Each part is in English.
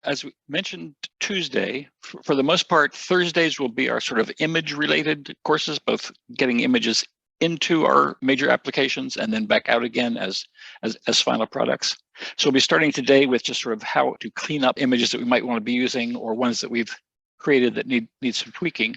As we mentioned Tuesday, for the most part, Thursdays will be our sort of image-related courses, both getting images into our major applications and then back out again as final products. So we'll be starting today with just sort of how to clean up images that we might want to be using or ones that we've created that need some tweaking.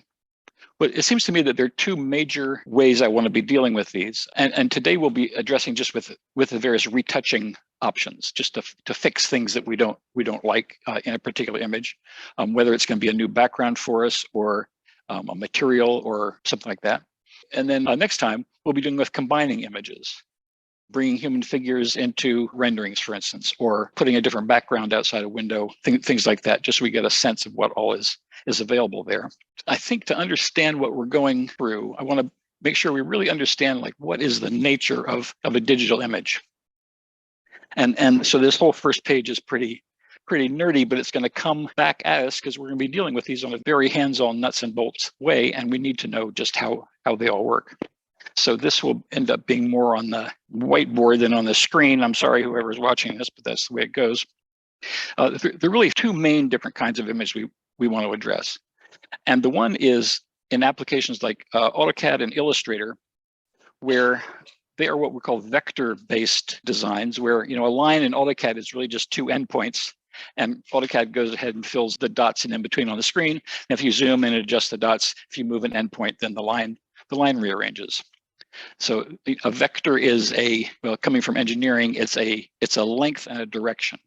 But it seems to me that there are two major ways I want to be dealing with these. And today we'll be addressing just with the various retouching options, just to fix things that we don't like in a particular image, whether it's going to be a new background for us or a material or something like that. And then next time we'll be doing with combining images, bringing human figures into renderings, for instance, or putting a different background outside a window, things like that, just so we get a sense of what all is available there. I think to understand what we're going through, I want to make sure we really understand like what is the nature of a digital image. And so this whole first page is pretty nerdy, but it's going to come back at us because we're going to be dealing with these on a very hands-on nuts and bolts way, and we need to know just how they all work. So this will end up being more on the whiteboard than on the screen. I'm sorry, whoever's watching this, but that's the way it goes. There are really two main different kinds of image we want to address. And the one is in applications like AutoCAD and Illustrator, where they are what we call vector-based designs, where a line in AutoCAD is really just two endpoints, and AutoCAD goes ahead and fills the dots in between on the screen. And if you zoom in and adjust the dots, if you move an endpoint, then the line rearranges. So a vector is coming from engineering, it's a length and a direction.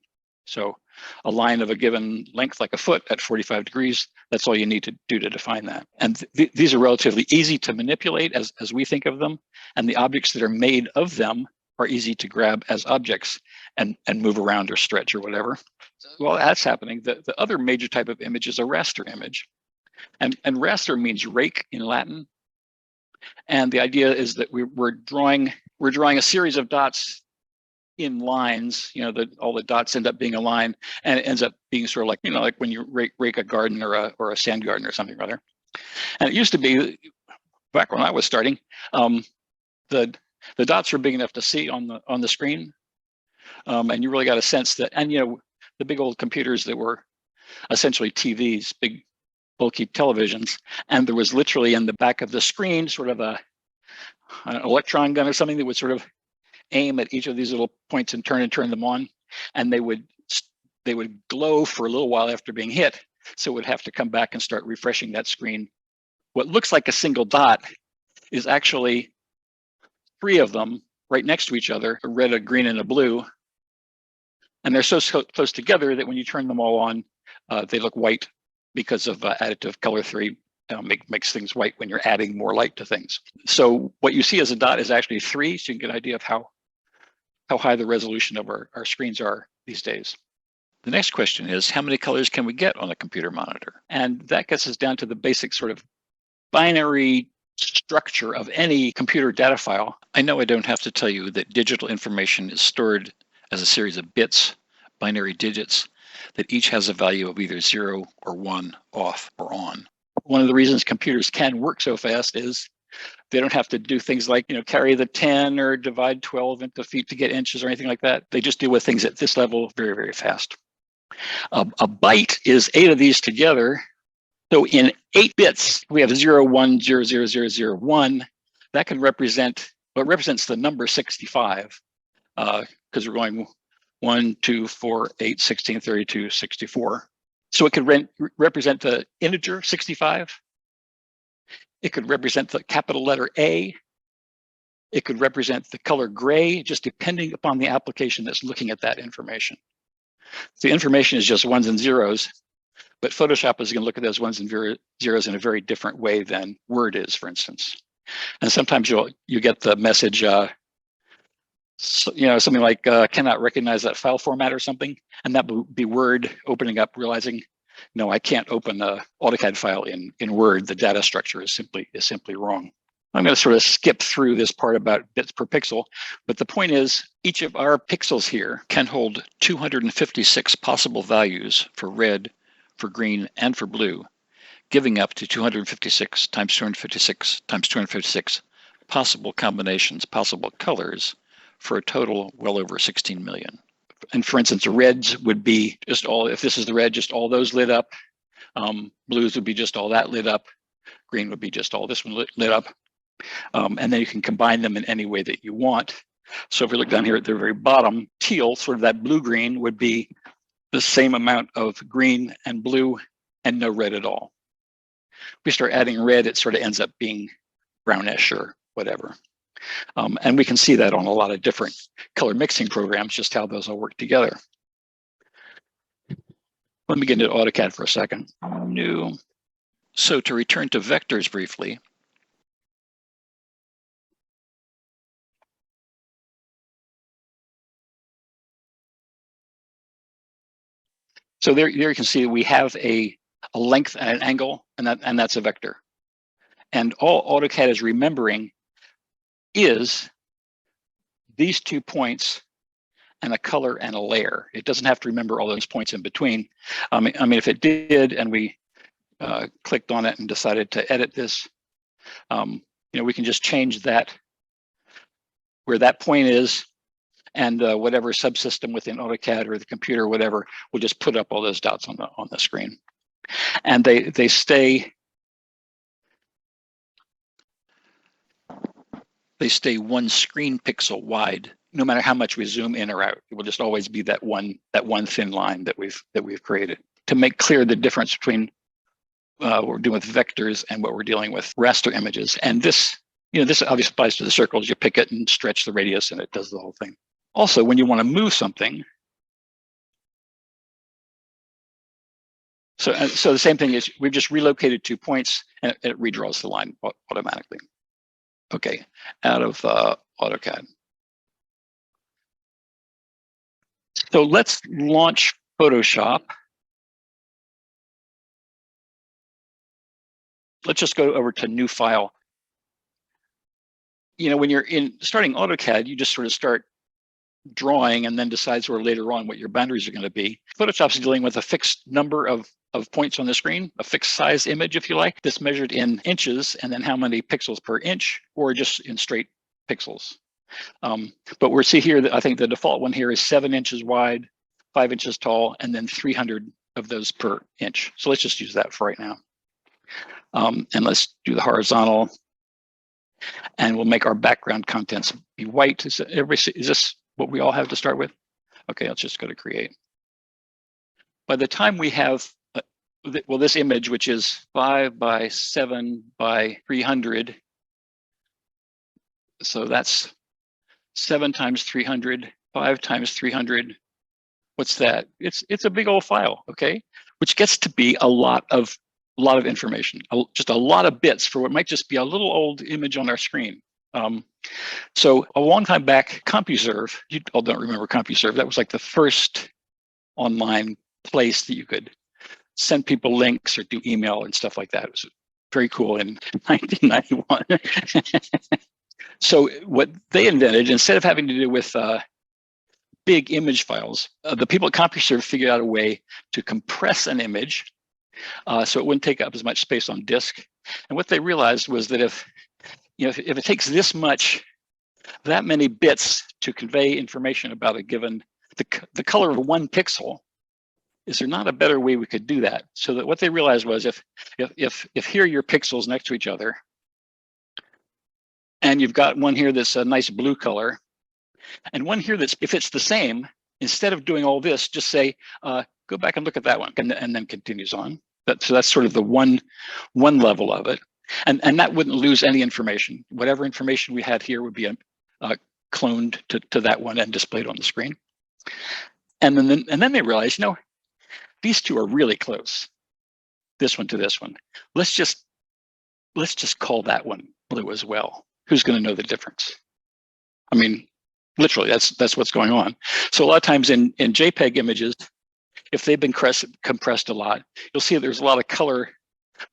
So a line of a given length, like a foot at 45 degrees, that's all you need to do to define that. And these are relatively easy to manipulate as we think of them. And the objects that are made of them are easy to grab as objects and move around or stretch or whatever. While that's happening, the other major type of image is a raster image. And raster means rake in Latin. And the idea is that we're drawing a series of dots in lines, that all the dots end up being a line, and it ends up being sort of like, like when you rake a garden or a sand garden or something or other. And it used to be, back when I was starting, the dots were big enough to see on the screen, and you really got a sense that, and the big old computers that were essentially TVs, big bulky televisions, and there was literally in the back of the screen sort of an electron gun or something that would sort of aim at each of these little points and turn them on, and they would glow for a little while after being hit. So it would have to come back and start refreshing that screen. What looks like a single dot is actually three of them right next to each other, a red, a green, and a blue. And they're so close together that when you turn them all on, they look white because of additive color theory. Makes things white when you're adding more light to things. So what you see as a dot is actually three, so you can get an idea of how high the resolution of our screens are these days. The next question is, how many colors can we get on a computer monitor? And that gets us down to the basic sort of binary structure of any computer data file. I know I don't have to tell you that digital information is stored as a series of bits, binary digits, that each has a value of either 0 or 1, off or on. One of the reasons computers can work so fast is they don't have to do things like, carry the 10 or divide 12 into feet to get inches or anything like that. They just deal with things at this level very, very fast. A byte is 8 of these together. So in 8 bits, we have 0, 1, 0, 0, 0, 0, 1. That can represents the number 65, because we're going 1, 2, 4, 8, 16, 32, 64. So it could represent the integer 65. It could represent the capital letter A. It could represent the color gray, just depending upon the application that's looking at that information. The information is just ones and zeros, but Photoshop is going to look at those ones and zeros in a very different way than Word is, for instance. And sometimes you get the message, something like cannot recognize that file format or something, and that would be Word opening up, realizing, no, I can't open an AutoCAD file in Word. The data structure is simply wrong. I'm going to sort of skip through this part about bits per pixel, but the point is each of our pixels here can hold 256 possible values for red, for green, and for blue, giving up to 256 times 256 times 256 possible combinations, possible colors, for a total well over 16 million. And for instance, reds would be just all, if this is the red, just all those lit up. Blues would be just all that lit up. Green would be just all this one lit up. And then you can combine them in any way that you want. So if we look down here at the very bottom, teal, sort of that blue-green, would be the same amount of green and blue and no red at all. If we start adding red, it sort of ends up being brownish or whatever. And we can see that on a lot of different color mixing programs, just how those all work together. Let me get into AutoCAD for a second. New. So to return to vectors briefly. So there you can see we have a length and an angle, and that's a vector. And all AutoCAD is remembering is these 2 points and a color and a layer. It doesn't have to remember all those points in between. I mean, if it did, and we clicked on it and decided to edit this, we can just change that where that point is, and whatever subsystem within AutoCAD or the computer or whatever will just put up all those dots on the screen, and they stay. They stay 1 screen pixel wide, no matter how much we zoom in or out. It will just always be that one thin line that we've created. To make clear the difference between what we're doing with vectors and what we're dealing with raster images. And this obviously applies to the circles. You pick it and stretch the radius, and it does the whole thing. Also, when you want to move something, so the same thing is we've just relocated 2 points, and it redraws the line automatically. Okay, out of AutoCAD. So let's launch Photoshop. Let's just go over to New File. When you're starting AutoCAD, you just sort of start drawing and then decide sort of later on what your boundaries are going to be. Photoshop's dealing with a fixed number of points on the screen, a fixed size image, if you like, that's measured in inches, and then how many pixels per inch, or just in straight pixels. But we'll see here that I think the default one here is 7 inches wide, 5 inches tall, and then 300 of those per inch. So let's just use that for right now. And let's do the horizontal, and we'll make our background contents be white. Is this what we all have to start with? Okay, let's just go to create. By the time we have, this image, which is 5 by 7 by 300, so that's 7 times 300, 5 times 300. What's that? It's a big old file, okay? Which gets to be a lot of information, just a lot of bits for what might just be a little old image on our screen. So a long time back, CompuServe, you all don't remember CompuServe, that was like the first online place that you could send people links or do email and stuff like that. It was very cool in 1991. So what they invented, instead of having to do with big image files, the people at CompuServe figured out a way to compress an image so it wouldn't take up as much space on disk. And what they realized was that if it takes that many bits to convey information about a given, the color of 1 pixel, is there not a better way we could do that? So that what they realized was if here are your pixels next to each other, and you've got one here that's a nice blue color, and one here that's, if it's the same, instead of doing all this, just say, go back and look at that one, and then continues on. So that's sort of the one level of it. And that wouldn't lose any information. Whatever information we had here would be cloned to that one and displayed on the screen. And then they realized, these two are really close. This one to this one. Let's just call that one blue as well. Who's going to know the difference? I mean, literally, that's what's going on. So a lot of times in JPEG images, if they've been compressed a lot, you'll see there's a lot of color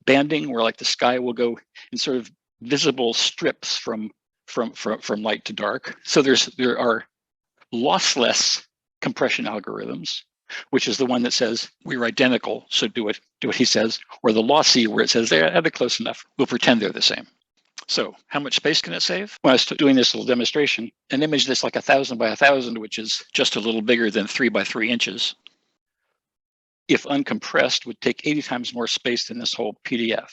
banding where like the sky will go in sort of visible strips from light to dark. So there are lossless compression algorithms, which is the one that says we're identical, so do what he says, or the lossy where it says they're close enough. We'll pretend they're the same. So how much space can it save? When I was doing this little demonstration, an image that's like 1,000 by 1,000, which is just a little bigger than 3 by 3 inches, if uncompressed, would take 80 times more space than this whole PDF.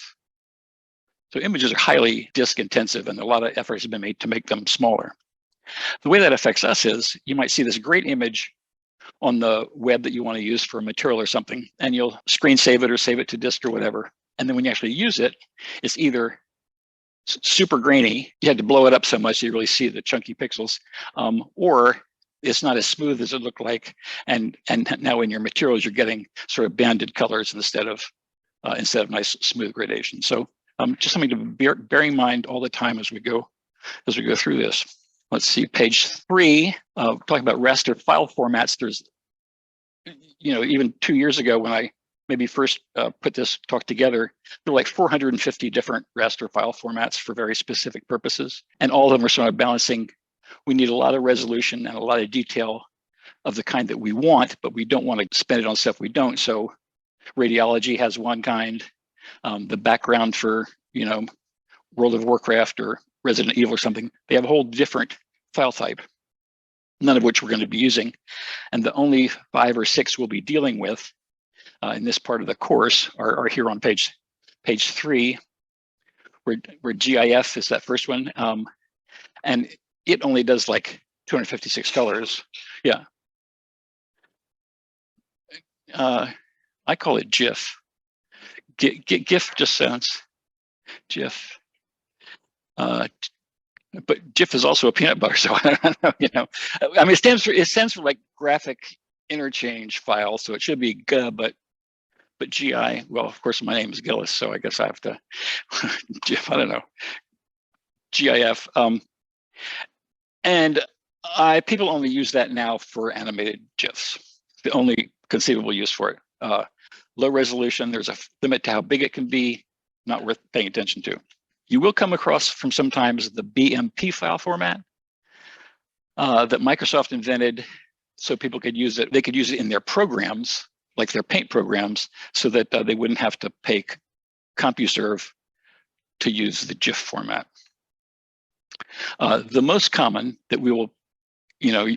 So images are highly disk intensive, and a lot of effort has been made to make them smaller. The way that affects us is you might see this great image on the web that you want to use for a material or something, and you'll screen save it or save it to disk or whatever. And then when you actually use it, it's either super grainy, you had to blow it up so much you really see the chunky pixels, or it's not as smooth as it looked like, and now in your materials you're getting sort of banded colors instead of nice smooth gradation. So just something to bear in mind all the time as we go through this. Let's see, page 3, talking about raster file formats. There's, even 2 years ago when I maybe first put this talk together, there were like 450 different raster file formats for very specific purposes. And all of them are sort of balancing, we need a lot of resolution and a lot of detail of the kind that we want, but we don't want to spend it on stuff we don't. So radiology has one kind, the background for, World of Warcraft or Resident Evil or something, they have a whole different file type, none of which we're going to be using. And the only 5 or 6 we'll be dealing with in this part of the course are here on page 3, where GIF is that first one. And it only does like 256 colors. Yeah. I call it GIF. GIF just sounds GIF. But GIF is also a peanut butter, so I don't know. I mean, it stands for like graphic interchange file, so it should be G, but GI. Well, of course, my name is Gillis, so I guess I have to GIF. I don't know. GIF. And people only use that now for animated GIFs. The only conceivable use for it. Low resolution. There's a limit to how big it can be. Not worth paying attention to. You will come across from sometimes the BMP file format that Microsoft invented so people could use it. They could use it in their programs, like their Paint programs, so that they wouldn't have to pay CompuServe to use the GIF format. The most common that we will,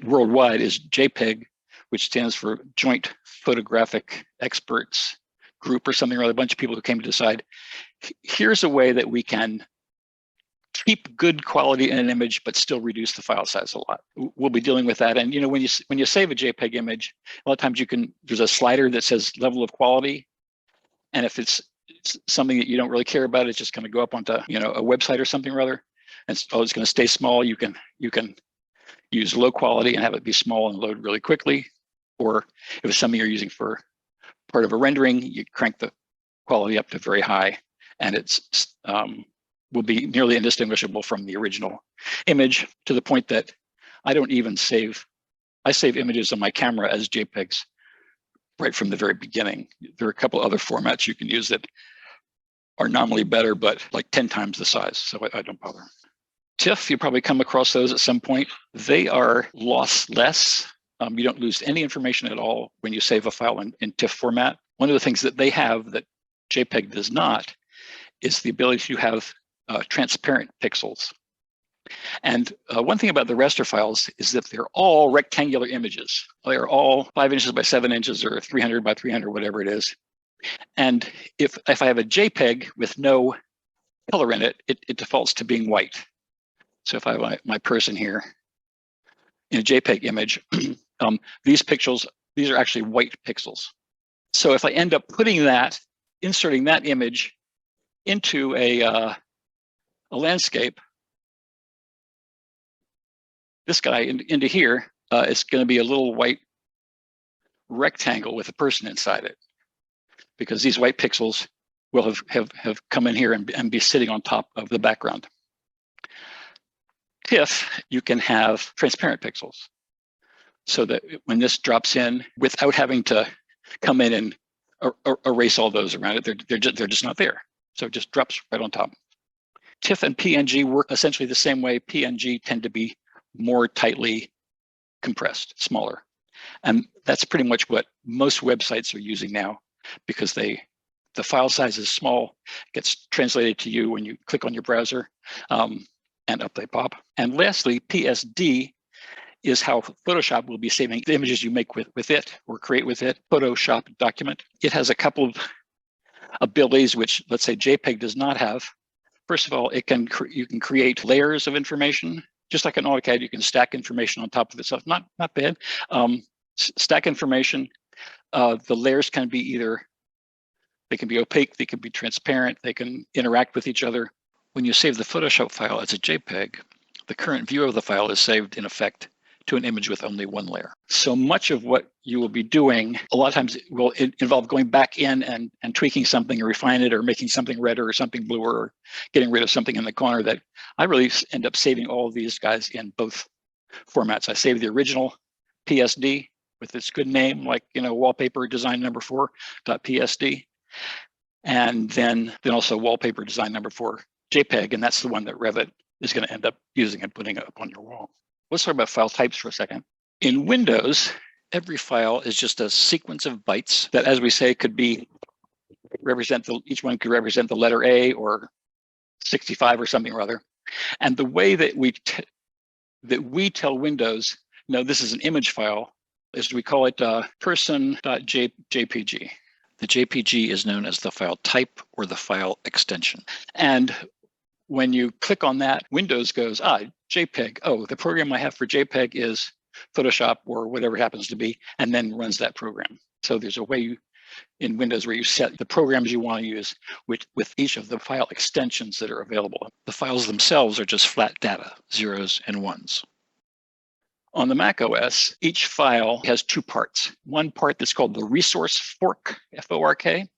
worldwide is JPEG, which stands for Joint Photographic Experts Group or something, or a bunch of people who came to decide, here's a way that we can keep good quality in an image, but still reduce the file size a lot. We'll be dealing with that. And when you save a JPEG image, a lot of times there's a slider that says level of quality. And if it's something that you don't really care about, it's just going to go up onto a website or something or other, and it's going to stay small. You can use low quality and have it be small and load really quickly. Or if it's something you're using for part of a rendering, you crank the quality up to very high, and it's will be nearly indistinguishable from the original image, to the point that I save images on my camera as JPEGs right from the very beginning. There are a couple other formats you can use that are nominally better, but like 10 times the size, so I don't bother. TIFF, you probably come across those at some point. They are lossless. You don't lose any information at all when you save a file in TIFF format. One of the things that they have that JPEG does not is the ability to have transparent pixels. And one thing about the raster files is that they're all rectangular images. They're all 5 inches by 7 inches or 300 by 300, whatever it is. And if I have a JPEG with no color in it, it defaults to being white. So if I have my person here in a JPEG image, these are actually white pixels. So if I end up inserting that image into a landscape, this guy into here is going to be a little white rectangle with a person inside it, because these white pixels will have come in here and be sitting on top of the background. TIFF, you can have transparent pixels, so that when this drops in, without having to come in and erase all those around it, they're just not there. So it just drops right on top. TIFF and PNG work essentially the same way. PNG tend to be more tightly compressed, smaller. And that's pretty much what most websites are using now, because they the file size is small, it gets translated to you when you click on your browser, and up they pop. And lastly, PSD is how Photoshop will be saving the images you make with it or create with it. Photoshop document. It has a couple of abilities which, let's say, JPEG does not have. First of all, you can create layers of information. Just like in AutoCAD, you can stack information on top of itself. Not bad. Stack information. The layers can be they can be opaque, they can be transparent, they can interact with each other. When you save the Photoshop file as a JPEG, the current view of the file is saved in effect to an image with only one layer. So much of what you will be doing, a lot of times will involve going back in and tweaking something or refine it or making something redder or something bluer or getting rid of something in the corner. That I really end up saving all of these guys in both formats. I save the original PSD with its good name, like wallpaper design number 4.psd, and then also wallpaper design number 4 JPEG, and that's the one that Revit is going to end up using and putting up on your wall. Let's talk about file types for a second. In Windows, every file is just a sequence of bytes that, as we say, could be each one could represent the letter A or 65 or something or other. And the way that we tell Windows, no, this is an image file, is we call it person.jpg. The JPG is known as the file type or the file extension. And when you click on that, Windows goes, JPEG. Oh, the program I have for JPEG is Photoshop or whatever it happens to be, and then runs that program. So there's a way in Windows where you set the programs you want to use with each of the file extensions that are available. The files themselves are just flat data, zeros and ones. On the Mac OS, each file has two parts. One part that's called the resource fork, F-O-R-K.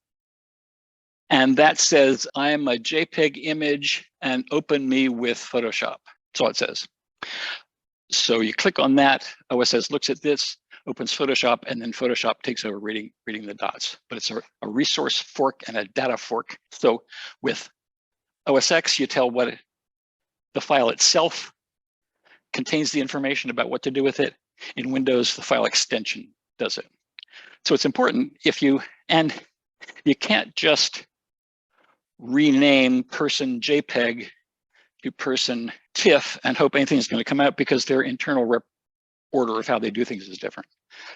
And that says, I'm a JPEG image and open me with Photoshop. That's all it says. So you click on that, OSS looks at this, opens Photoshop, and then Photoshop takes over reading the dots. But it's a resource fork and a data fork. So with OS X, you tell what the file itself contains the information about what to do with it. In Windows, the file extension does it. So it's important and you can't just rename person JPEG to person TIFF and hope anything's going to come out, because their internal order of how they do things is different.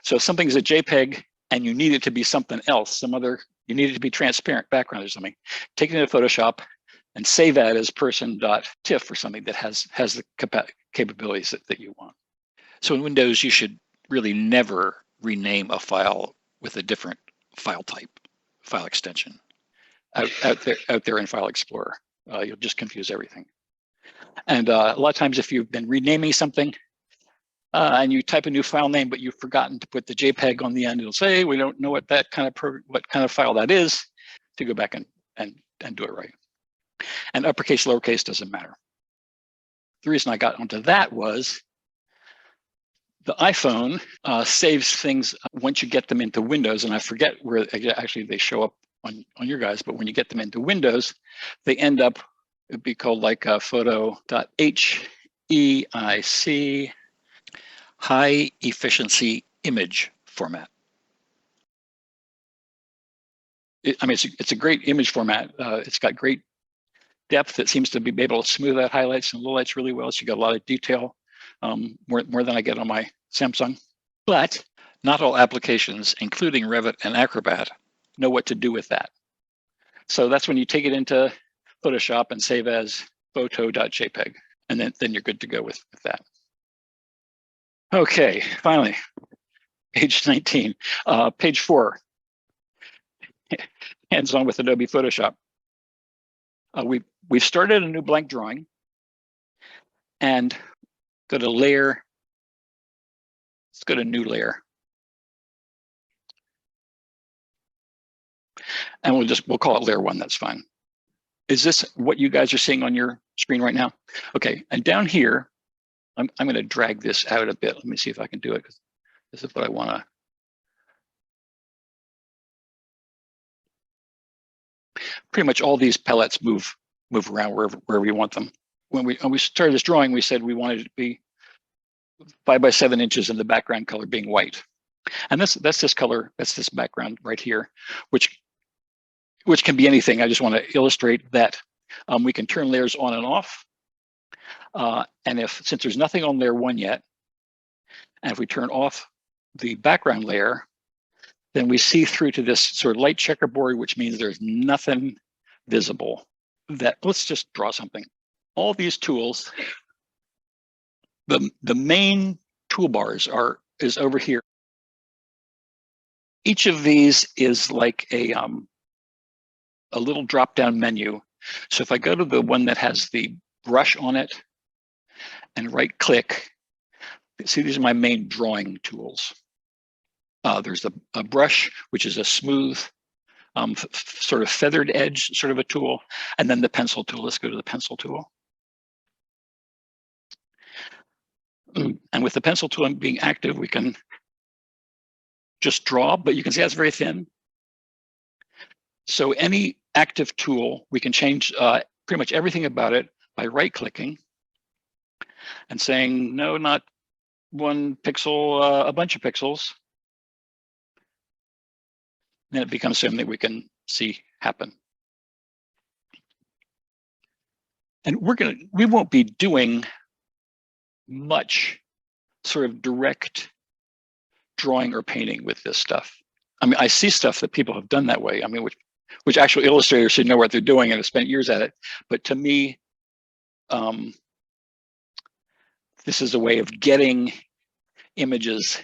So if something's a JPEG and you need it to be something else, you need it to be transparent background or something, take it into Photoshop and save that as person.tiff or something that has the capabilities that you want. So in Windows, you should really never rename a file with a different file type, file extension. Out there in File Explorer, you'll just confuse everything. And a lot of times, if you've been renaming something and you type a new file name, but you've forgotten to put the JPEG on the end, it'll say, we don't know what kind of file that is, to go back and do it right. And uppercase, lowercase doesn't matter. The reason I got onto that was the iPhone saves things once you get them into Windows, and I forget where actually they show up on your guys, but when you get them into Windows, they end up, it'd be called like photo.heic, high efficiency image format. It's a great image format. It's got great depth. It seems to be able to smooth out highlights and lowlights really well. So you got a lot of detail, more than I get on my Samsung. But not all applications, including Revit and Acrobat, know what to do with that. So that's when you take it into Photoshop and save as photo.jpg, and then you're good to go with that. Okay, finally, page 19, page 4, hands-on with Adobe Photoshop. We've started a new blank drawing, and go to layer. Let's go to new layer. And we'll call it layer 1, that's fine. Is this what you guys are seeing on your screen right now? Okay, and down here, I'm going to drag this out a bit. Let me see if I can do it, because this is what I want to. Pretty much all these palettes move around wherever you want them. When we started this drawing, we said we wanted it to be 5 by 7 inches and the background color being white. And that's this color, that's this background right here, which which can be anything. I just want to illustrate that we can turn layers on and off. And since there's nothing on layer 1 yet, and if we turn off the background layer, then we see through to this sort of light checkerboard, which means there's nothing visible. Let's just draw something. All these tools, the main toolbars is over here. Each of these is like a little drop-down menu. So if I go to the one that has the brush on it and right-click, see, these are my main drawing tools. There's a brush, which is a smooth, sort of feathered edge sort of a tool, and then the pencil tool. Let's go to the pencil tool. And with the pencil tool being active, we can just draw, but you can see that's very thin. So any active tool, we can change pretty much everything about it by right-clicking and saying, no, not 1 pixel, a bunch of pixels. Then it becomes something that we can see happen. And we won't be doing much sort of direct drawing or painting with this stuff. I mean, I see stuff that people have done that way. I mean, which actual illustrators should know what they're doing and have spent years at it. But to me, this is a way of getting images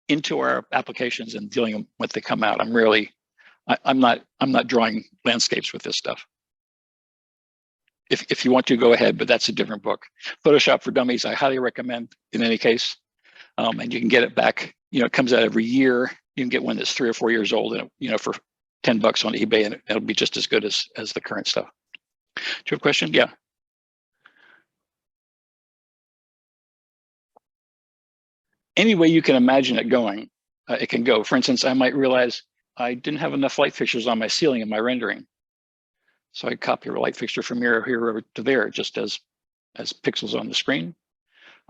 into our applications and dealing with what they come out. I'm not drawing landscapes with this stuff. If you want to, go ahead, but that's a different book. Photoshop for Dummies, I highly recommend in any case. And you can get it back, it comes out every year. You can get one that's 3 or 4 years old and, for $10 on eBay, and it'll be just as good as the current stuff. Do you have a question? Yeah. Any way you can imagine it going, it can go. For instance, I might realize I didn't have enough light fixtures on my ceiling in my rendering. So I copy a light fixture from here over to there, just as pixels on the screen.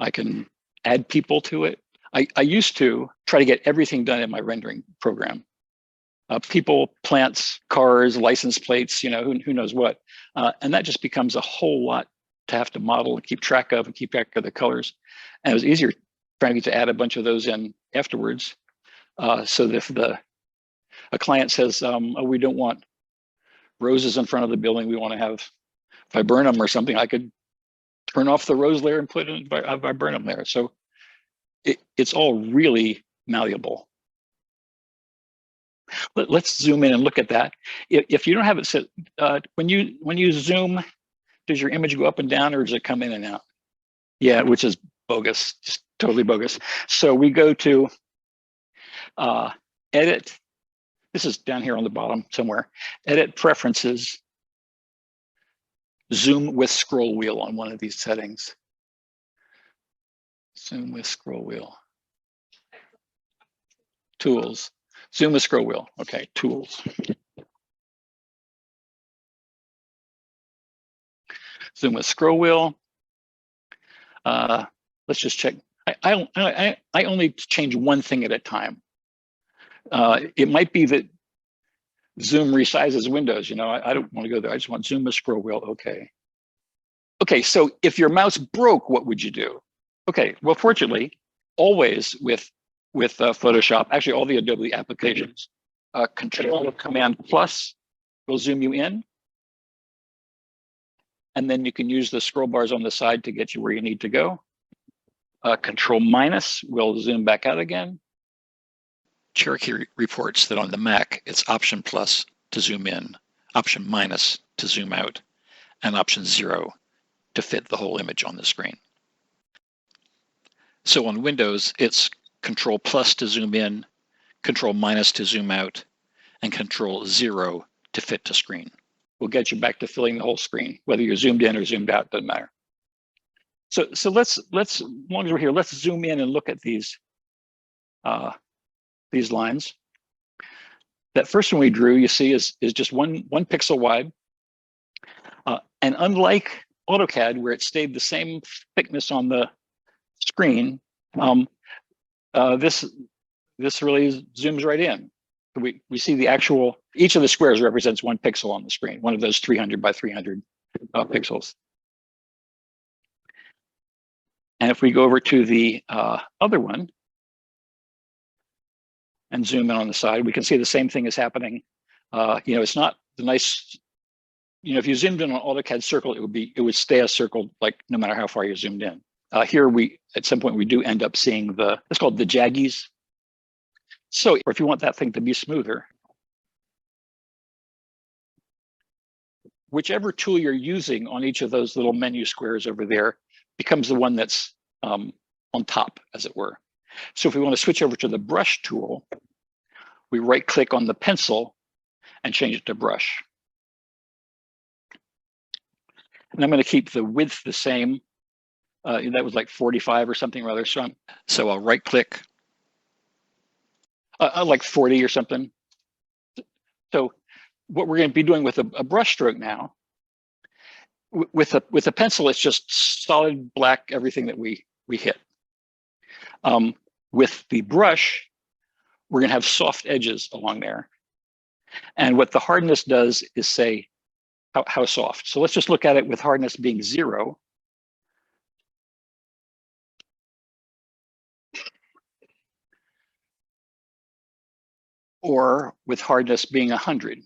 I can add people to it. I used to try to get everything done in my rendering program. People, plants, cars, license plates, who knows what. And that just becomes a whole lot to have to model and keep track of the colors. And it was easier trying to add a bunch of those in afterwards. So that if a client says, oh, we don't want roses in front of the building, we want to have viburnum or something, I could turn off the rose layer and put in a viburnum layer. So it's all really malleable. Let's zoom in and look at that. If you don't have it set, when you zoom, does your image go up and down, or does it come in and out? Yeah, which is bogus, just totally bogus. So we go to edit. This is down here on the bottom somewhere. Edit preferences. Zoom with scroll wheel on one of these settings. Zoom with scroll wheel. Tools. Zoom with scroll wheel. Okay, tools. Zoom with scroll wheel. Let's just check. I only change one thing at a time. It might be that Zoom resizes windows. I don't want to go there. I just want zoom with scroll wheel. Okay. Okay, so if your mouse broke, what would you do? Okay, well, fortunately, always with Photoshop, actually all the Adobe applications, Control Command Plus will zoom you in. And then you can use the scroll bars on the side to get you where you need to go. Control minus will zoom back out again. Cherokee reports that on the Mac, it's Option plus to zoom in, Option minus to zoom out, and Option 0 to fit the whole image on the screen. So on Windows, it's Control plus to zoom in, Control minus to zoom out, and Control 0 to fit to screen. We'll get you back to filling the whole screen, whether you're zoomed in or zoomed out, doesn't matter. So let's as long as we're here, let's zoom in and look at these lines. That first one we drew, you see, is just one pixel wide. And unlike AutoCAD, where it stayed the same thickness on the screen, this really zooms right in. We see the actual Each of the squares represents 1 pixel on the screen, one of those 300 by 300 pixels. And if we go over to the other one and zoom in on the side, we can see the same thing is happening. It's not the nice, if you zoomed in on AutoCAD circle, it would stay a circle, like no matter how far you zoomed in. Here at some point we do end up seeing it's called the jaggies. So if you want that thing to be smoother, whichever tool you're using on each of those little menu squares over there becomes the one that's on top, as it were. So if we want to switch over to the brush tool, we right click on the pencil and change it to brush. And I'm going to keep the width the same. That was like 45 or something rather. So I'll right click, like 40 or something. So what we're going to be doing with a brush stroke now, with a pencil, it's just solid black, everything that we hit. With the brush, we're going to have soft edges along there. And what the hardness does is say how soft. So let's just look at it with hardness being 0. Or with hardness being 100.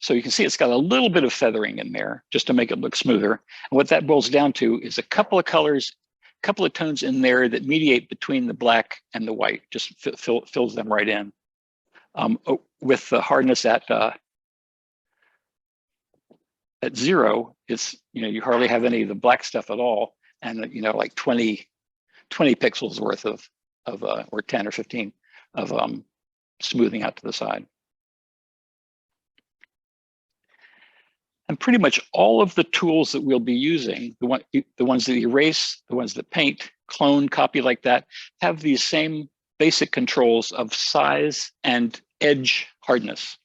So you can see it's got a little bit of feathering in there just to make it look smoother. And what that boils down to is a couple of colors, a couple of tones in there that mediate between the black and the white, just fills them right in. With the hardness at 0, it's, you hardly have any of the black stuff at all. And, like 20 pixels worth of or 10 or 15 of smoothing out to the side. And pretty much all of the tools that we'll be using, the ones that erase, the ones that paint, clone, copy like that, have these same basic controls of size and edge hardness.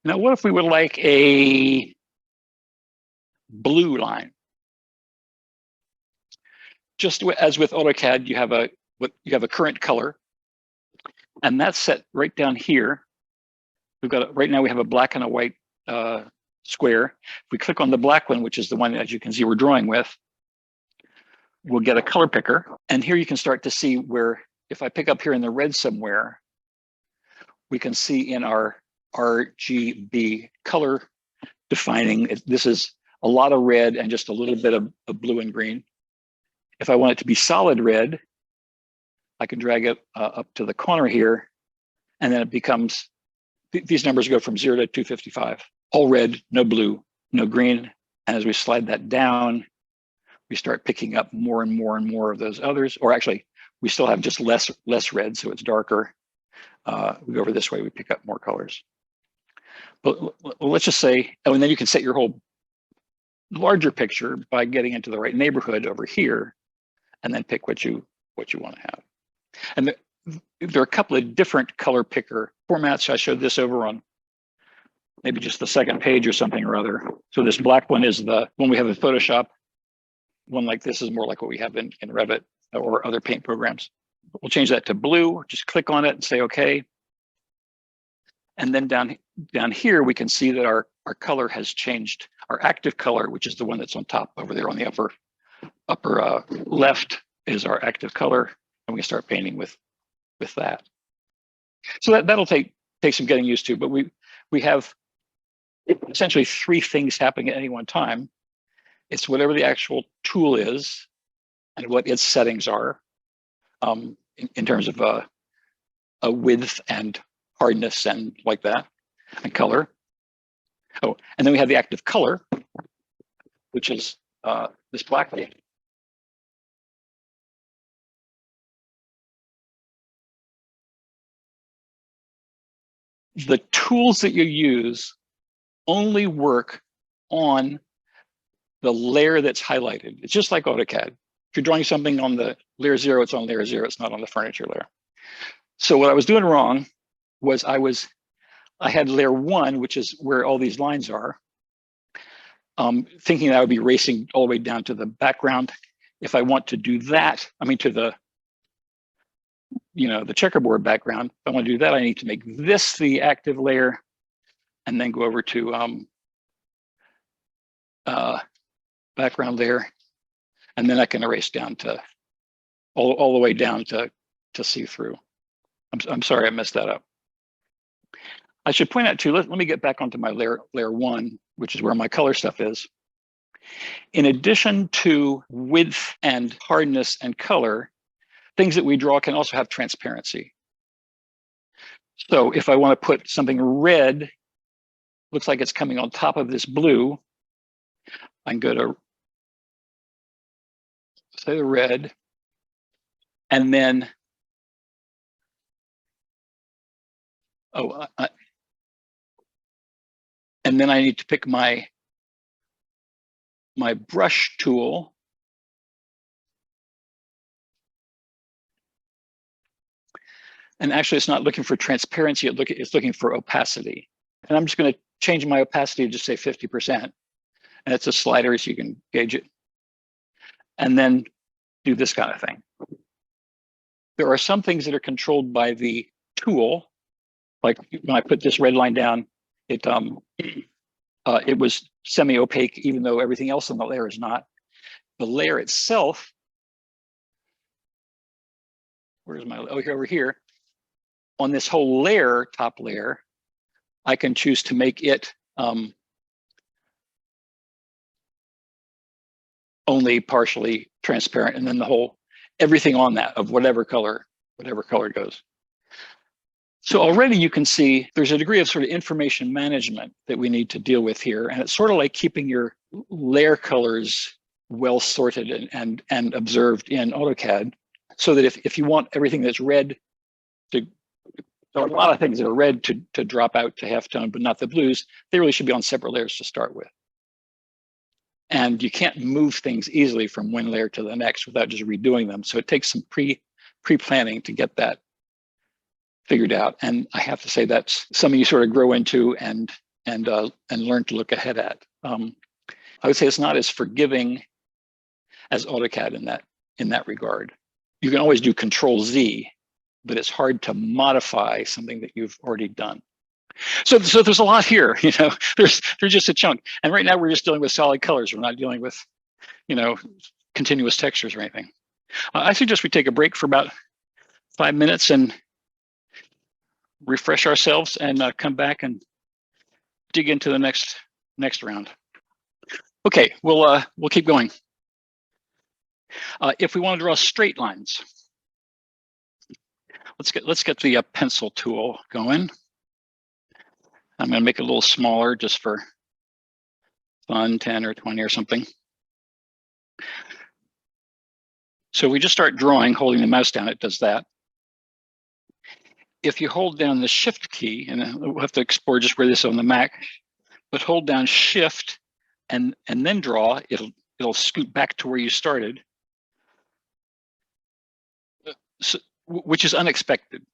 Now, what if we would like a blue line? Just as with AutoCAD, you have a current color, and that's set right down here. Right now we have a black and a white square. If we click on the black one, which is the one, as you can see, we're drawing with, we'll get a color picker. And here you can start to see where, if I pick up here in the red somewhere, we can see in our RGB color defining, this is a lot of red and just a little bit of blue and green. If I want it to be solid red, I can drag it up to the corner here, and then it becomes, these numbers go from 0 to 255, all red, no blue, no green. And as we slide that down, we start picking up more and more and more of those others, or actually, we still have just less red, so it's darker. We go over this way, we pick up more colors. But let's just say, oh, and then you can set your whole larger picture by getting into the right neighborhood over here, and then pick what you want to have. And there are a couple of different color picker formats. I showed this over on maybe just the second page or something or other. So this black one is the one we have in Photoshop. One like this is more like what we have in Revit or other paint programs. We'll change that to blue, just click on it and say, okay. And then down here, we can see that our color has changed. Our active color, which is the one that's on top over there on the upper left, is our active color. And we can start painting with that. So that'll take some getting used to, but we have essentially 3 things happening at any one time. It's whatever the actual tool is and what its settings are in terms of a width and hardness and like that, and color. Oh, and then we have the active color, which is this black thing. The tools that you use only work on the layer that's highlighted. It's just like AutoCAD. If you're drawing something on the layer 0, it's on layer 0. It's not on the furniture layer. So what I was doing wrong was I had layer 1, which is where all these lines are, thinking that I would be racing all the way down to the background. if I want to do that, I mean, to the, the checkerboard background, if I want to do that, I need to make this the active layer and then go over to background layer. And then I can erase down to all the way down to see through. I'm sorry, I messed that up. I should point out too, let me get back onto my layer 1, which is where my color stuff is. In addition to width and hardness and color, things that we draw can also have transparency. So if I want to put something red, looks like it's coming on top of this blue, I can go to, say, the red, and then, and then I need to pick my brush tool. And actually, it's not looking for transparency, it's looking for opacity. And I'm just going to change my opacity to just say 50%. And it's a slider, so you can gauge it. And then do this kind of thing. There are some things that are controlled by the tool. Like when I put this red line down, it was semi-opaque, even though everything else on the layer is not. The layer itself, where's my, over here. On this whole layer, top layer, I can choose to make it only partially transparent, and then the whole, everything on that of whatever color goes. So already you can see there's a degree of sort of information management that we need to deal with here. And it's sort of like keeping your layer colors well sorted and observed in AutoCAD, so that if you want everything that's red to, there are a lot of things that are red to drop out to halftone, but not the blues, they really should be on separate layers to start with. And you can't move things easily from one layer to the next without just redoing them. So it takes some pre-planning to get that figured out. And I have to say that's something you sort of grow into and learn to look ahead at. I would say it's not as forgiving as AutoCAD in that regard. You can always do Ctrl-Z, but it's hard to modify something that you've already done. So there's a lot here, there's just a chunk. And right now we're just dealing with solid colors. We're not dealing with, continuous textures or anything. I suggest we take a break for about 5 minutes and refresh ourselves and come back and dig into the next round. Okay, we'll keep going. If we want to draw straight lines, let's get the pencil tool going. I'm going to make it a little smaller just for fun, 10 or 20 or something. So we just start drawing, holding the mouse down, it does that. If you hold down the Shift key, and we'll have to explore just where this is on the Mac, but hold down Shift and then draw, it'll scoot back to where you started, so, which is unexpected.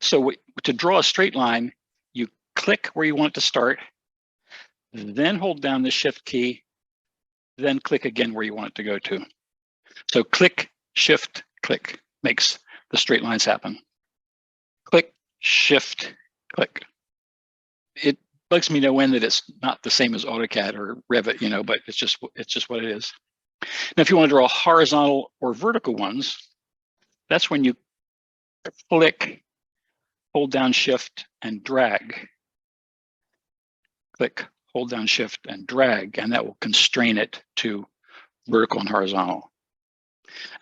So to draw a straight line, you click where you want it to start, then hold down the Shift key, then click again where you want it to go to. So click, Shift, click makes the straight lines happen. Click, Shift, click. It bugs me no end that it's not the same as AutoCAD or Revit, but it's just what it is. Now, if you want to draw horizontal or vertical ones, that's when you click, hold down Shift, and drag. Click, hold down Shift, and drag, and that will constrain it to vertical and horizontal.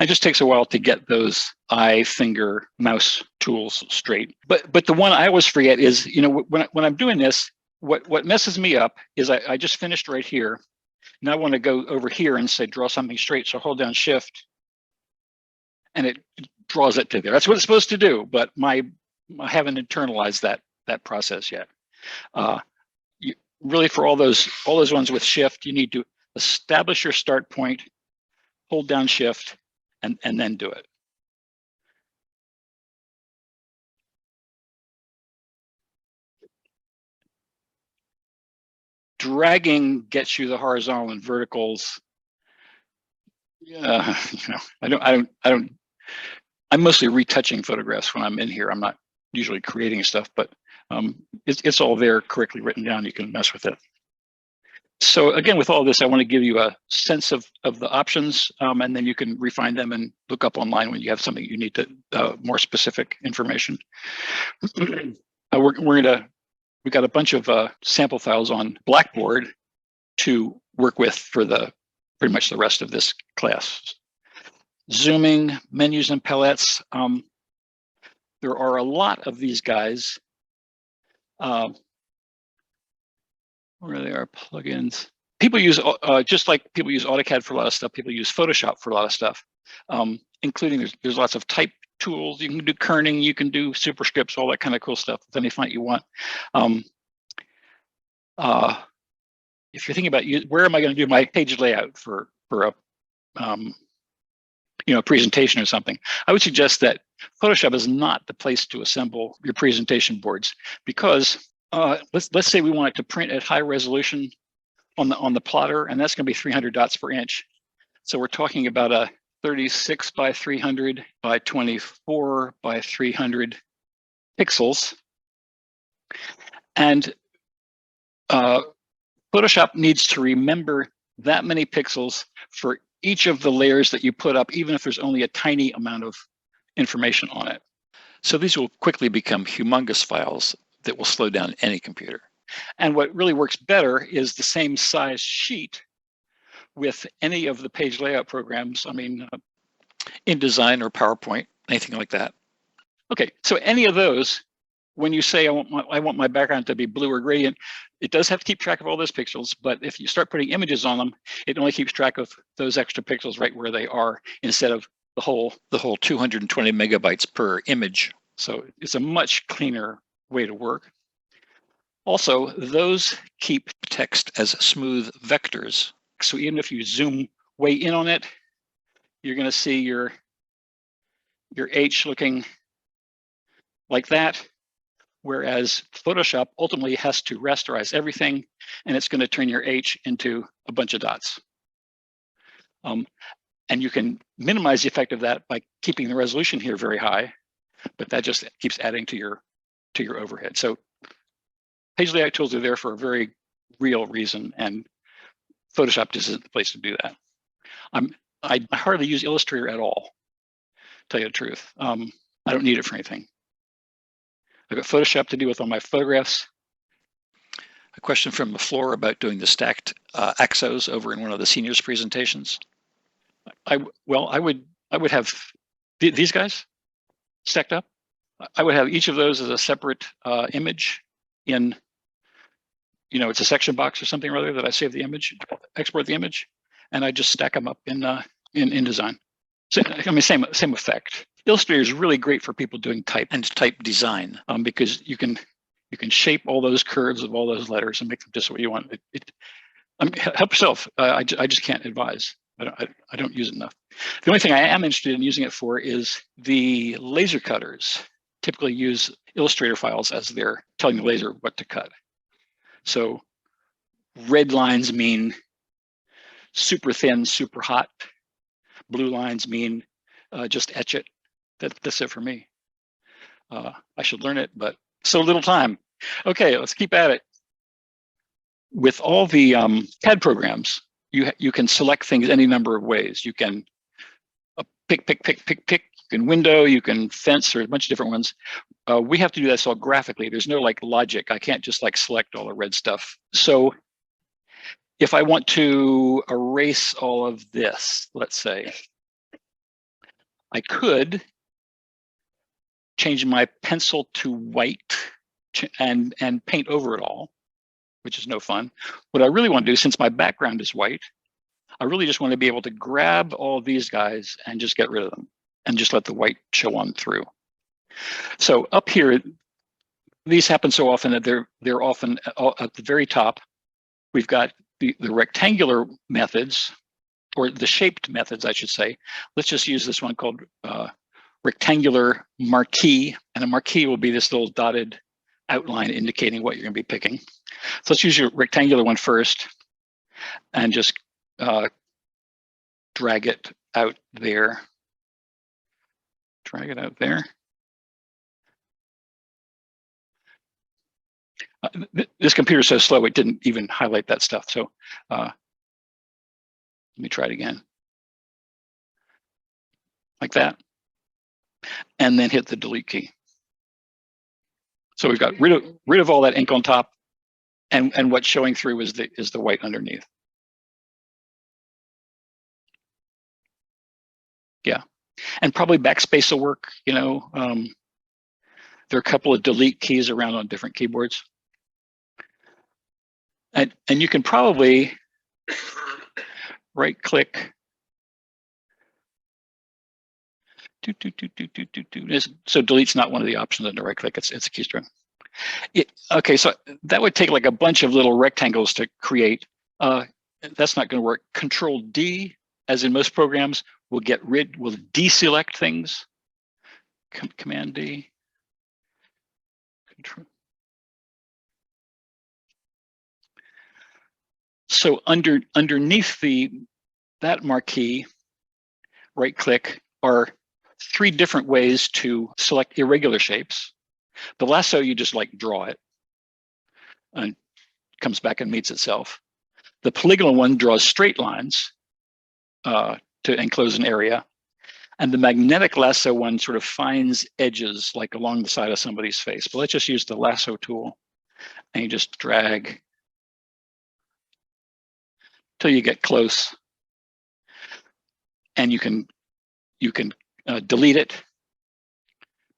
It just takes a while to get those eye, finger, mouse tools straight. But the one I always forget is, when I'm doing this, what messes me up is I just finished right here. Now I want to go over here and say, draw something straight. So hold down Shift, and it draws it to there. That's what it's supposed to do, but I haven't internalized that process yet. Really, for all those ones with Shift, you need to establish your start point, hold down Shift, and then do it. Dragging gets you the horizontal and verticals. I'm mostly retouching photographs when I'm in here. I'm not usually creating stuff, but it's all there correctly written down. You can mess with it. So again, with all this, I want to give you a sense of the options, and then you can refine them and look up online when you have something you need to more specific information. We've got a bunch of sample files on Blackboard to work with for pretty much the rest of this class. Zooming, menus, and palettes. There are a lot of these guys. Where they are plugins. People use, just like people use AutoCAD for a lot of stuff, people use Photoshop for a lot of stuff, including there's lots of type tools. You can do kerning, you can do superscripts, all that kind of cool stuff with any font you want. If you're thinking about where am I going to do my page layout for a presentation or something, I would suggest that Photoshop is not the place to assemble your presentation boards, because let's say we want it to print at high resolution on the plotter, and that's going to be 300 dots per inch. So we're talking about a 36 by 300 by 24 by 300 pixels, and Photoshop needs to remember that many pixels for each of the layers that you put up, even if there's only a tiny amount of information on it. So these will quickly become humongous files that will slow down any computer. And what really works better is the same size sheet with any of the page layout programs. I mean, InDesign or PowerPoint, anything like that. Okay, so any of those, when you say I want my background to be blue or gradient, it does have to keep track of all those pixels, but if you start putting images on them, it only keeps track of those extra pixels right where they are, instead of the whole 220 megabytes per image. So it's a much cleaner way to work. Also, those keep text as smooth vectors. So even if you zoom way in on it, you're going to see your H looking like that. Whereas Photoshop ultimately has to rasterize everything, and it's going to turn your H into a bunch of dots. And you can minimize the effect of that by keeping the resolution here very high, but that just keeps adding to your overhead. So page layout tools are there for a very real reason, and Photoshop just isn't the place to do that. I hardly use Illustrator at all, to tell you the truth. I don't need it for anything. I've got Photoshop to deal with all my photographs. A question from the floor about doing the stacked axos over in one of the seniors' presentations. I would have these guys stacked up. I would have each of those as a separate image in, it's a section box or something or other that I save the image, export the image, and I just stack them up in InDesign. So, I mean, same effect. Illustrator is really great for people doing type and type design, because you can shape all those curves of all those letters and make them just what you want. Help yourself. I just can't advise. I don't use it enough. The only thing I am interested in using it for is the laser cutters. Typically use Illustrator files as they're telling the laser what to cut. So red lines mean super thin, super hot. Blue lines mean just etch it. That's it for me. I should learn it, but so little time. Okay, let's keep at it. With all the CAD programs, you can select things any number of ways. You can pick. You can window, you can fence, or a bunch of different ones. We have to do this all graphically. There's no like logic. I can't just like select all the red stuff. So if I want to erase all of this, let's say, I could change my pencil to white and paint over it all, which is no fun. What I really want to do, since my background is white, I really just want to be able to grab all these guys and just get rid of them and just let the white show on through. So up here, these happen so often that they're often at the very top. We've got the rectangular methods, or the shaped methods, I should say. Let's just use this one called rectangular marquee, and a marquee will be this little dotted outline indicating what you're going to be picking. So let's use your rectangular one first, and just drag it out there. Drag it out there. This computer's so slow, it didn't even highlight that stuff. So let me try it again. Like that. And then hit the delete key. So we've got rid of all that ink on top, and what's showing through is the white underneath. Yeah, and probably backspace will work. You know, there are a couple of delete keys around on different keyboards, and you can probably right click. So delete's not one of the options under right click. It's a keystroke. Okay, so that would take like a bunch of little rectangles to create. That's not going to work. Ctrl-D, as in most programs, will deselect things. Command-D. Control. So underneath that marquee, right click, are 3 different ways to select irregular shapes. The lasso, you just like draw it and comes back and meets itself. The polygonal one draws straight lines to enclose an area. And the magnetic lasso one sort of finds edges like along the side of somebody's face. But let's just use the lasso tool, and you just drag till you get close. And you can delete it.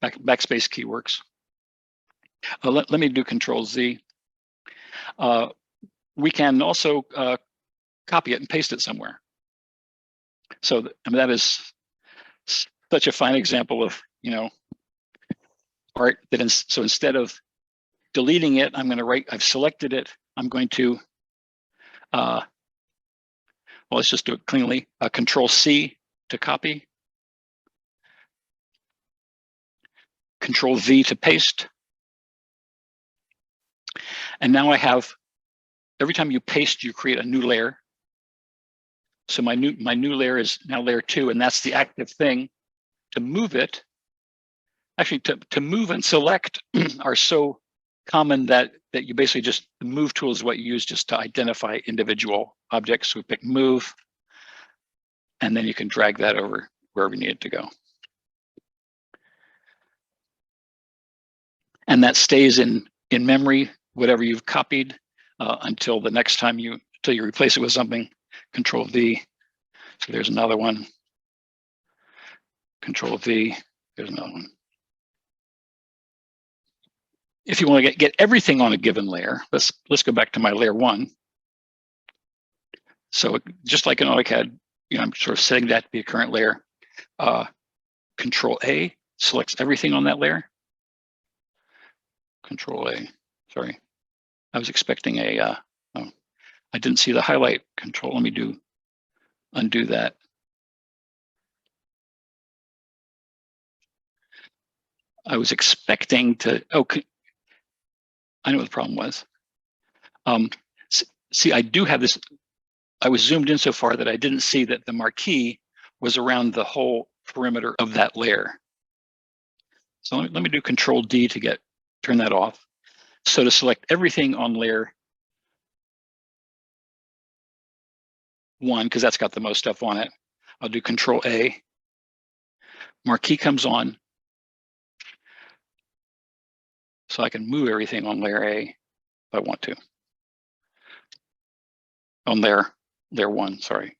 Backspace key works. Let me do Ctrl-Z. We can also copy it and paste it somewhere. So I mean, that is such a fine example of, you know, art that so instead of deleting it, I'm going to I've selected it. I'm going to, well, let's just do it cleanly. Ctrl-C to copy. Ctrl-V to paste. And now I have, every time you paste, you create a new layer. So my new layer is now layer 2, and that's the active thing. To move it, actually to move and select are so common that you basically just, the move tool is what you use just to identify individual objects. So we pick move, and then you can drag that over wherever you need it to go. And that stays in memory, whatever you've copied, until the next time until you replace it with something. Ctrl-V. So there's another one. Ctrl-V. There's another one. If you want to get everything on a given layer, let's go back to my layer 1. So just like in AutoCAD, you know, I'm sort of setting that to be a current layer. Ctrl-A selects everything on that layer. Ctrl-A. Sorry, I was expecting a. Oh, I didn't see the highlight. Control. Let me undo that. I was expecting to. Oh, I know what the problem was. See, I do have this. I was zoomed in so far that I didn't see that the marquee was around the whole perimeter of that layer. So let me do Ctrl-D to turn that off. So to select everything on layer 1, because that's got the most stuff on it, I'll do Ctrl-A. Marquee comes on. So I can move everything on layer A if I want to. On layer 1, sorry.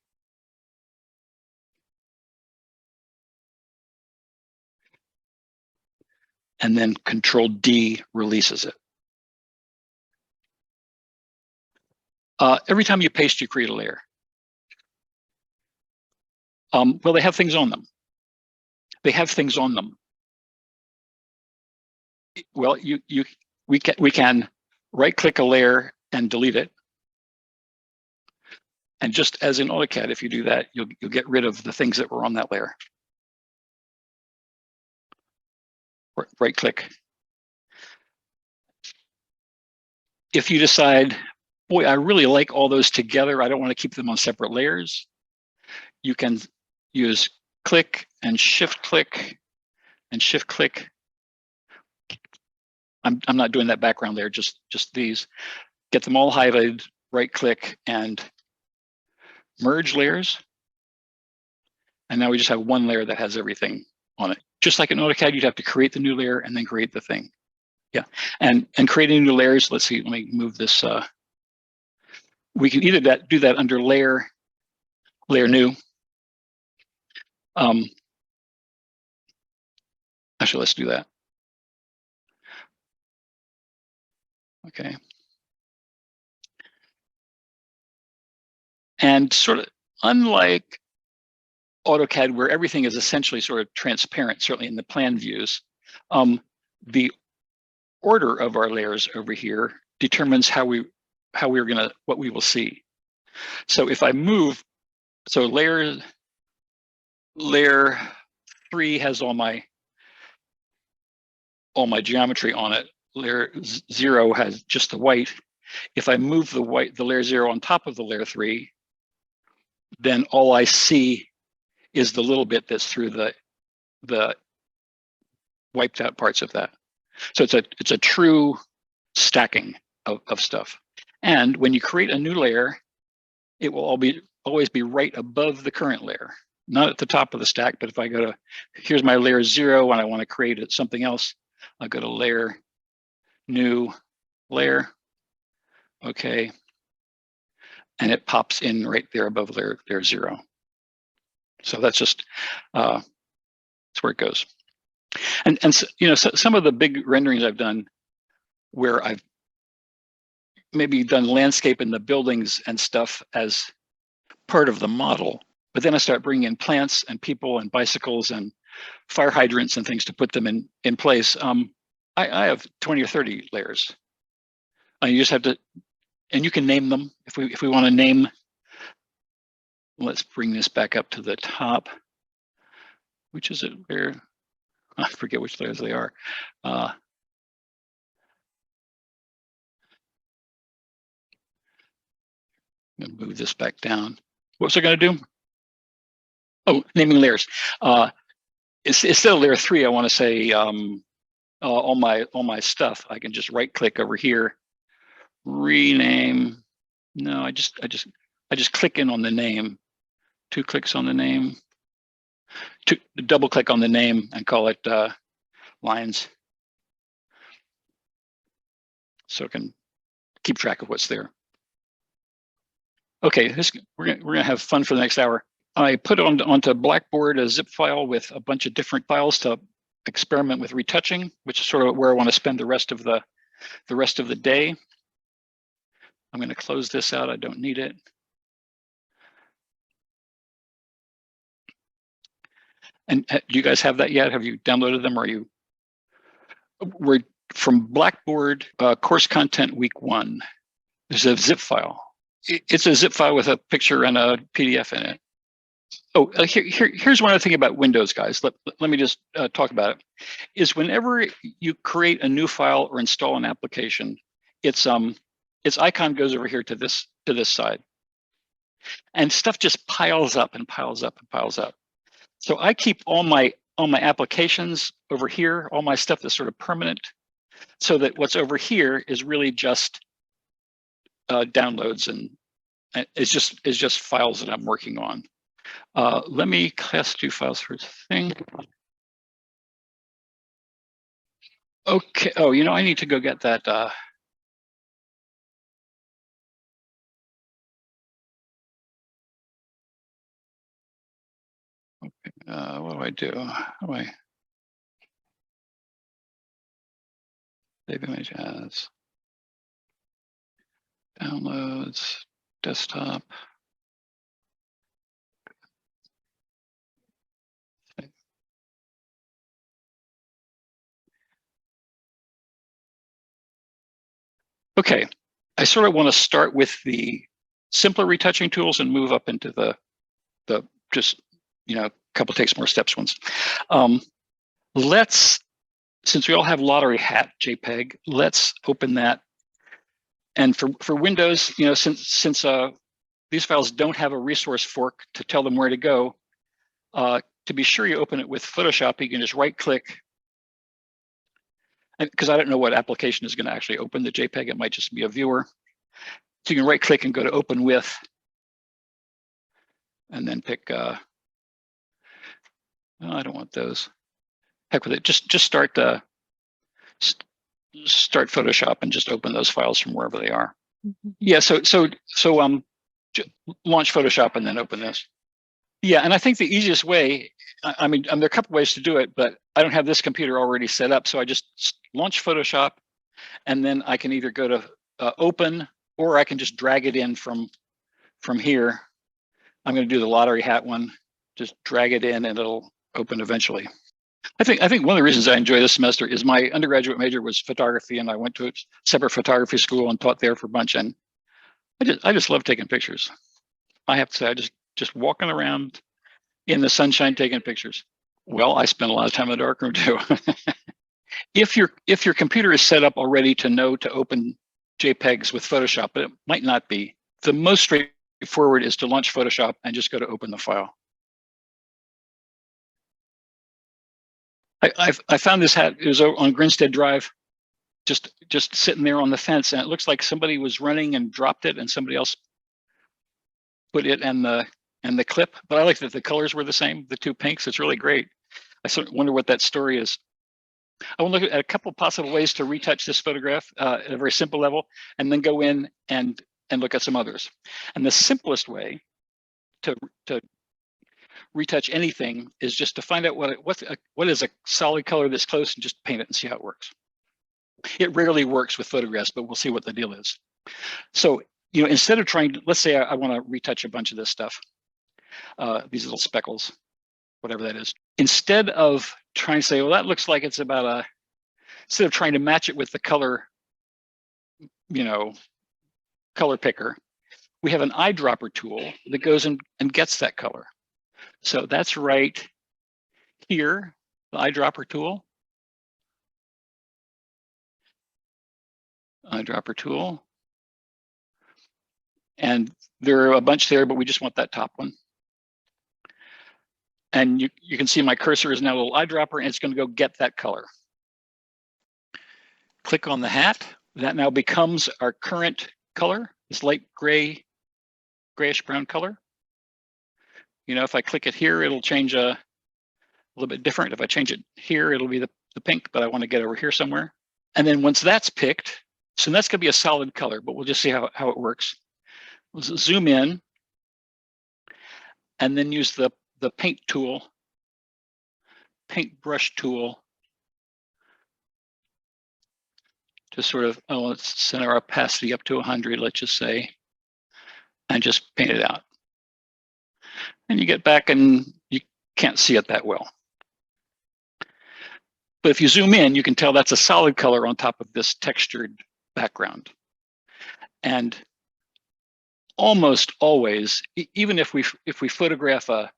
And then Ctrl-D releases it. Every time you paste, you create a layer. Well, they have things on them. They have things on them. Well, we can right-click a layer and delete it. And just as in AutoCAD, if you do that, you'll get rid of the things that were on that layer. Right-click. If you decide, boy, I really like all those together, I don't want to keep them on separate layers, You can use click and shift click and shift click. I'm not doing that background layer, just these. Get them all highlighted, right click and merge layers. And now we just have one layer that has everything on it. Just like in AutoCAD, you'd have to create the new layer and then create the thing. Yeah, and creating new layers, let's see, let me move this. We can either do that under layer new. Actually, let's do that. Okay. And sort of unlike AutoCAD, where everything is essentially sort of transparent, certainly in the plan views, the order of our layers over here determines what we will see. So if I move, so layer 3 has all my geometry on it. Layer 0 has just the white. If I move the layer 0 on top of the layer 3, then all I see is the little bit that's through the wiped out parts of that. So it's a true stacking of stuff. And when you create a new layer, it will always be right above the current layer, not at the top of the stack. But if I go to, here's my layer 0 and I want to create something else, I'll go to layer, new layer. Okay. And it pops in right there above layer 0. So that's just, that's where it goes. And you know, so some of the big renderings I've done where I've maybe done landscape in the buildings and stuff as part of the model, but then I start bringing in plants and people and bicycles and fire hydrants and things to put them in place. I have 20 or 30 layers. You just have to, and you can name them if we want to name. Let's bring this back up to the top. Which is it? Where? I forget which layers they are. I'm gonna move this back down. What's it gonna do? Oh, naming layers. Instead of layer 3, I want to say all my stuff. I can just right click over here, rename. No, I just click in on the name. 2 clicks on the name. Double click on the name and call it lines, so it can keep track of what's there. Okay, we're gonna have fun for the next hour. I put onto Blackboard a zip file with a bunch of different files to experiment with retouching, which is sort of where I want to spend the rest of the day. I'm going to close this out. I don't need it. And do you guys have that yet? Have you downloaded them? Or we're from Blackboard course content week 1. There's a zip file. It's a zip file with a picture and a PDF in it. Oh, here's one other thing about Windows, guys. Let me just talk about it. Is whenever you create a new file or install an application, its icon goes over here to this side, and stuff just piles up and piles up and piles up. So I keep all my applications over here, all my stuff that's sort of permanent, so that what's over here is really just downloads, and it's just files that I'm working on. Let me class 2 files for thing. Okay. Oh, you know, I need to go get that. What do I do? How do I save image as downloads, desktop? Okay, I sort of want to start with the simpler retouching tools and move up into the just, you know, a couple takes more steps ones. Since we all have lottery hat JPEG, let's open that. And for Windows, you know, since these files don't have a resource fork to tell them where to go, to be sure you open it with Photoshop, you can just right click, because I don't know what application is going to actually open the JPEG. It might just be a viewer. So you can right click and go to open with, and then pick, oh, I don't want those. Heck with it, just start Photoshop and just open those files from wherever they are. Yeah, so launch Photoshop and then open this. Yeah, and I think the easiest way, I mean, there are a couple ways to do it, but I don't have this computer already set up, so I just launch Photoshop, and then I can either go to open, or I can just drag it in from here. I'm going to do the lottery hat one. Just drag it in, and it'll open eventually. I think one of the reasons I enjoy this semester is my undergraduate major was photography, and I went to a separate photography school and taught there for a bunch, and I just love taking pictures. I have to say, I just walking around in the sunshine taking pictures. Well, I spend a lot of time in the darkroom too. If your computer is set up already to know to open JPEGs with Photoshop, but it might not be, the most straightforward is to launch Photoshop and just go to open the file. I found this hat. It was on Grinstead Drive, just sitting there on the fence, and it looks like somebody was running and dropped it, and somebody else put it and the clip. But I like that the colors were the same, the two pinks. It's really great. I sort of wonder what that story is. I want to look at a couple possible ways to retouch this photograph at a very simple level, and then go in and look at some others. And the simplest way to retouch anything is just to find out what is a solid color that's close, and just paint it and see how it works. It rarely works with photographs, but we'll see what the deal is. So, you know, instead of trying to, let's say I want to retouch a bunch of this stuff, these little speckles, whatever that is. Instead of trying to say, well, that looks like it's about instead of trying to match it with the color, you know, color picker, we have an eyedropper tool that goes and gets that color. So that's right here, the eyedropper tool. Eyedropper tool. And there are a bunch there, but we just want that top one. And you can see my cursor is now a little eyedropper, and it's going to go get that color. Click on the hat. That now becomes our current color, this light gray, grayish brown color. You know, if I click it here, it'll change a little bit different. If I change it here, it'll be the pink, but I want to get over here somewhere. And then once that's picked, so that's going to be a solid color, but we'll just see how it works. Let's zoom in, and then use the paint tool, paintbrush tool, to sort of, let's set our opacity up to 100, let's just say, and just paint it out. And you get back and you can't see it that well. But if you zoom in, you can tell that's a solid color on top of this textured background. And almost always, even if we photograph a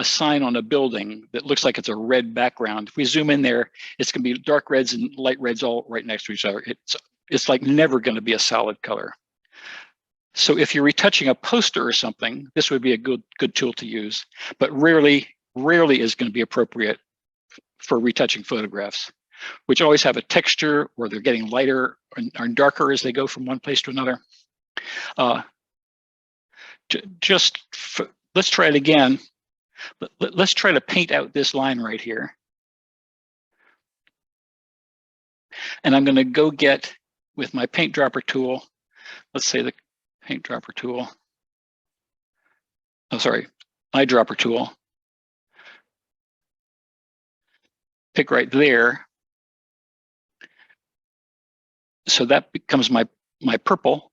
sign on a building that looks like it's a red background, if we zoom in there, it's going to be dark reds and light reds all right next to each other. It's like never going to be a solid color. So if you're retouching a poster or something, this would be a good tool to use, but rarely is going to be appropriate for retouching photographs, which always have a texture, or they're getting lighter or darker as they go from one place to another. Let's try it again. Let's try to paint out this line right here. And I'm going to go get, with my paint dropper tool, let's say the paint dropper tool. Oh, sorry, eyedropper tool. Pick right there. So that becomes my purple.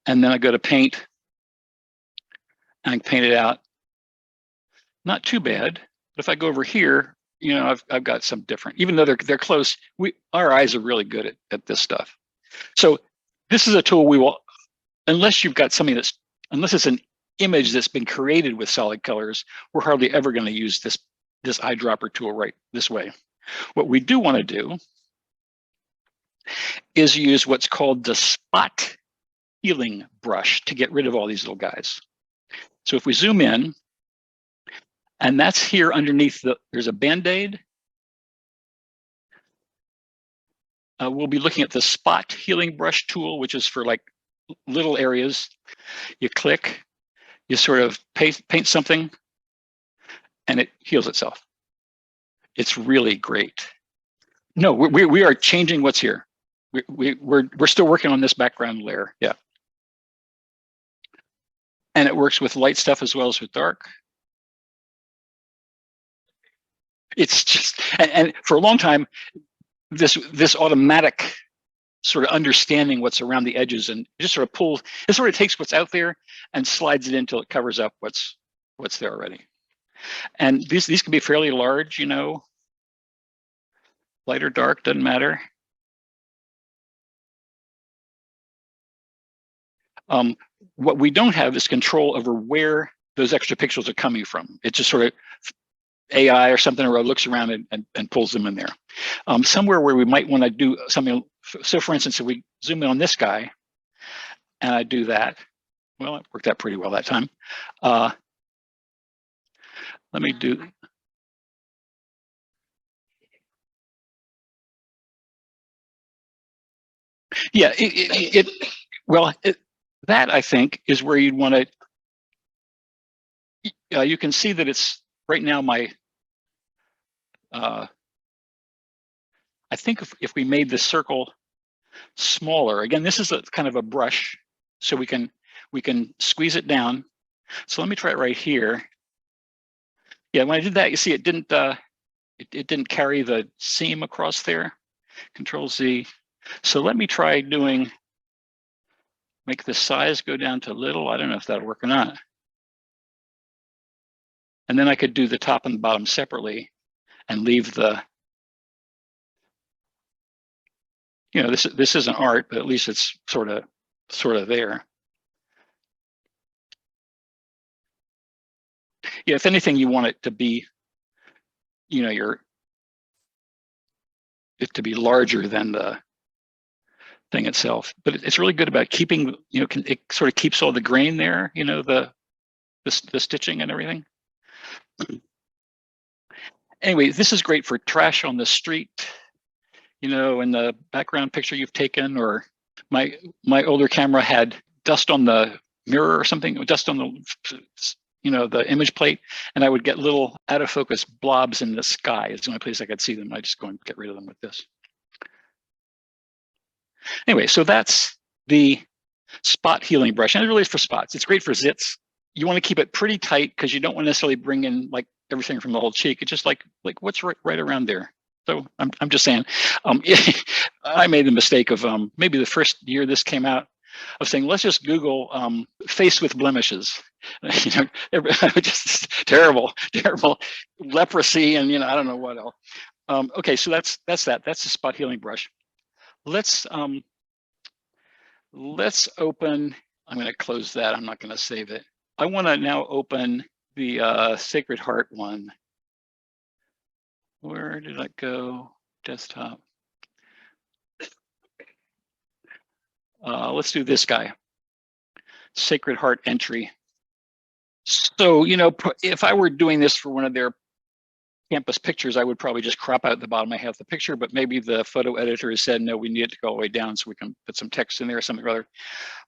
And then I go to paint, and I paint it out. Not too bad, but if I go over here, you know, I've got some different, even though they're close, our eyes are really good at this stuff. So this is a tool we will, unless you've got something unless it's an image that's been created with solid colors, we're hardly ever going to use this eyedropper tool right this way. What we do want to do is use what's called the spot healing brush to get rid of all these little guys. So if we zoom in, and that's here underneath there's a Band-Aid. We'll be looking at the spot healing brush tool, which is for like little areas. You click, you sort of paint something, and it heals itself. It's really great. No, we are changing what's here. We're still working on this background layer. Yeah. And it works with light stuff as well as with dark. It's just, and for a long time, this automatic sort of understanding what's around the edges and just sort of pulls, it sort of takes what's out there and slides it in until it covers up what's there already. And these can be fairly large, you know, light or dark, doesn't matter. What we don't have is control over where those extra pixels are coming from. It just sort of AI or something or looks around and pulls them in there. Somewhere where we might want to do something. So for instance, if we zoom in on this guy and I do that, well, it worked out pretty well that time. Let me do. Yeah, that I think is where you'd want to, you can see that it's right now my, I think if we made the circle smaller, again, this is a kind of a brush, so we can squeeze it down. So let me try it right here. Yeah, when I did that, you see it didn't carry the seam across there. Ctrl-Z. So let me try make the size go down to little. I don't know if that'll work or not. And then I could do the top and the bottom separately and leave the, you know, this isn't art, but at least it's sort of there. Yeah, if anything, you want it to be, you know, it to be larger than the thing itself. But it's really good about keeping, you know, it sort of keeps all the grain there, you know, the stitching and everything. Anyway, this is great for trash on the street, you know, in the background picture you've taken, or my older camera had dust on the mirror or something, dust on the, you know, the image plate, and I would get little out of focus blobs in the sky. It's the only place I could see them. I just go and get rid of them with this. Anyway, so that's the spot healing brush, and it really is for spots. It's great for zits. You want to keep it pretty tight because you don't want to necessarily bring in like everything from the whole cheek. It's just like what's right around there. So I'm just saying, I made the mistake of maybe the first year this came out, of saying let's just Google face with blemishes. You know, just terrible leprosy, and you know, I don't know what else. Okay, so that's that. That's the spot healing brush. Let's open. I'm going to close that. I'm not going to save it. I want to now open the Sacred Heart one. Where did I go? Desktop. Let's do this guy. Sacred Heart entry. So, you know, if I were doing this for one of their campus pictures, I would probably just crop out the bottom half of the picture, but maybe the photo editor has said, no, we need it to go all the way down so we can put some text in there or something or other.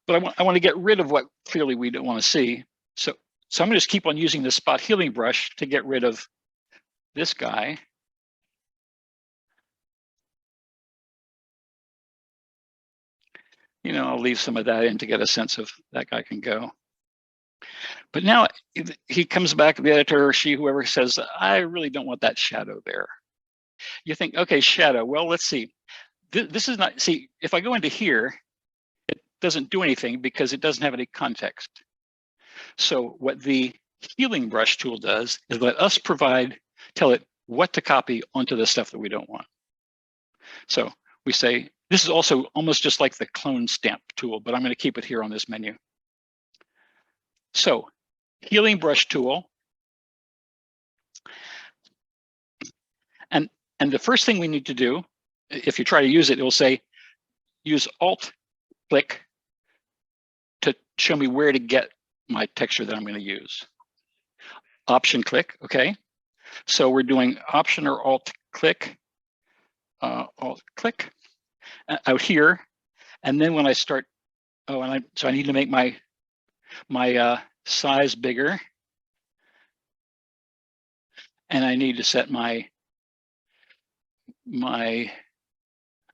But I want to get rid of what clearly we don't want to see. So I'm going to just keep on using the spot healing brush to get rid of this guy. You know, I'll leave some of that in to get a sense of that guy can go. But now he comes back, the editor or she, whoever, says, I really don't want that shadow there. You think, okay, shadow, well, let's see. This is not, see, if I go into here, it doesn't do anything because it doesn't have any context. So what the healing brush tool does is let us tell it what to copy onto the stuff that we don't want. So we say, this is also almost just like the clone stamp tool, but I'm going to keep it here on this menu. So healing brush tool. And the first thing we need to do, if you try to use it, it will say, use Alt-click to show me where to get my texture that I'm going to use. Option click, okay. So we're doing Option or Alt click out here, and then when I start, so I need to make my size bigger, and I need to set my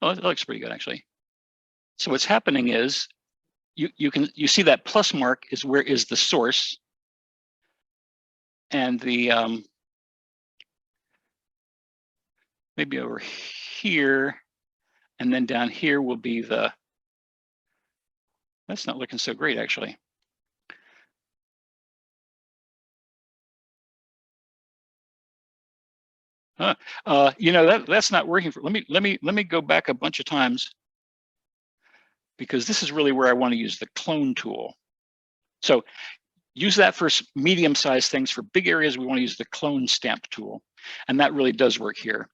oh, it looks pretty good actually. So what's happening is you see that plus mark is where is the source, and the maybe over here, and then down here will be the, that's not looking so great actually. You know, that's not working for, let me go back a bunch of times, because this is really where I want to use the clone tool. So use that for medium-sized things. For big areas, we want to use the clone stamp tool, and that really does work here.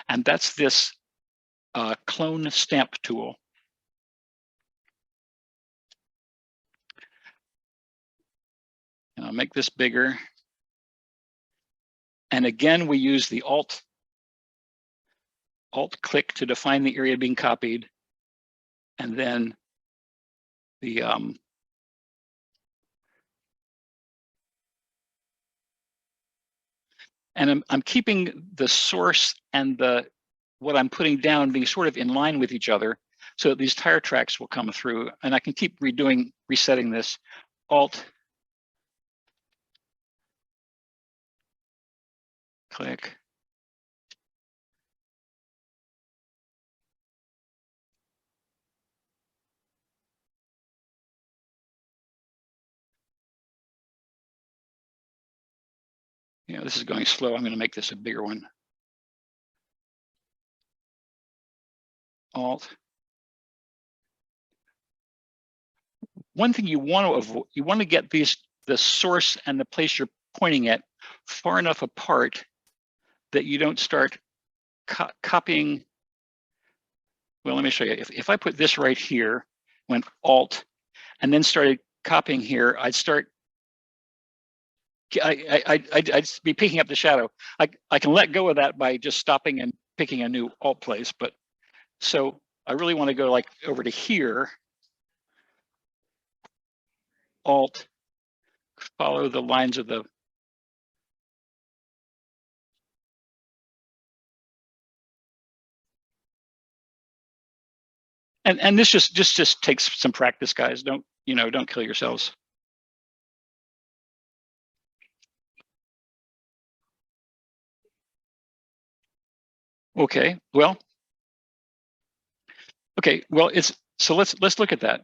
And that's this clone stamp tool. And I'll make this bigger. And again, we use the Alt click to define the area being copied, and then the and I'm keeping the source and what I'm putting down being sort of in line with each other, so that these tire tracks will come through. And I can keep resetting this. Alt click. You know, this is going slow. I'm going to make this a bigger one. Alt. One thing you want to avoid, you want to get the source and the place you're pointing at far enough apart that you don't start copying. Well, let me show you. If I put this right here, went Alt, and then started copying here, I'd start. I'd be picking up the shadow. I can let go of that by just stopping and picking a new Alt place. But so I really want to go like over to here. Alt, follow the lines of the. And this just takes some practice, guys. Don't kill yourselves. Okay, well, so let's look at that.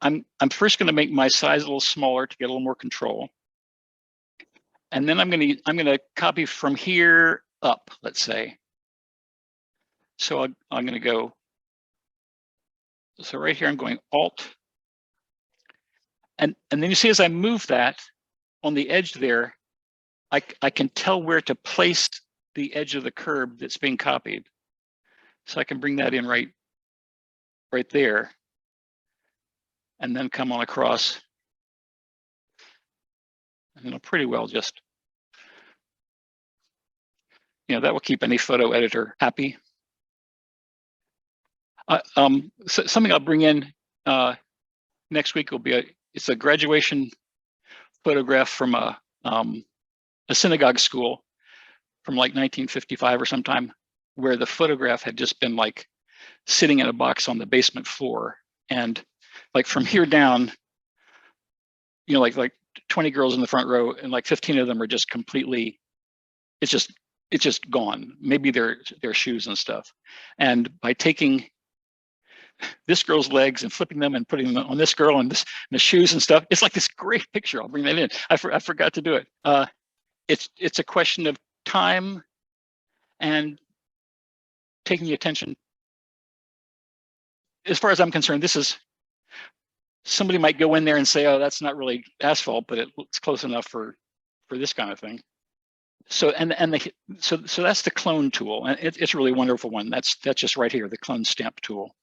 I'm first going to make my size a little smaller to get a little more control, and then I'm going to copy from here up, let's say. So I'm going to go. So right here I'm going Alt, and then you see as I move that on the edge there, I can tell where to place the edge of the curb that's being copied. So I can bring that in right there, and then come on across, and it'll pretty well just, that will keep any photo editor happy. So something I'll bring in next week will be it's a graduation photograph from a synagogue school from like 1955 or sometime, where the photograph had just been like sitting in a box on the basement floor, and like from here down, like 20 girls in the front row, and like 15 of them are just completely, it's just gone. Maybe their shoes and stuff. And by taking this girl's legs and flipping them and putting them on this girl and the shoes and stuff, it's like this great picture. I'll bring that in. I forgot to do it. It's a question of time and taking the attention. As far as I'm concerned, this is, somebody might go in there and say, oh, that's not really asphalt, but it looks close enough for this kind of thing. So so that's the clone tool, and it's a really wonderful one. That's just right here, the clone stamp tool,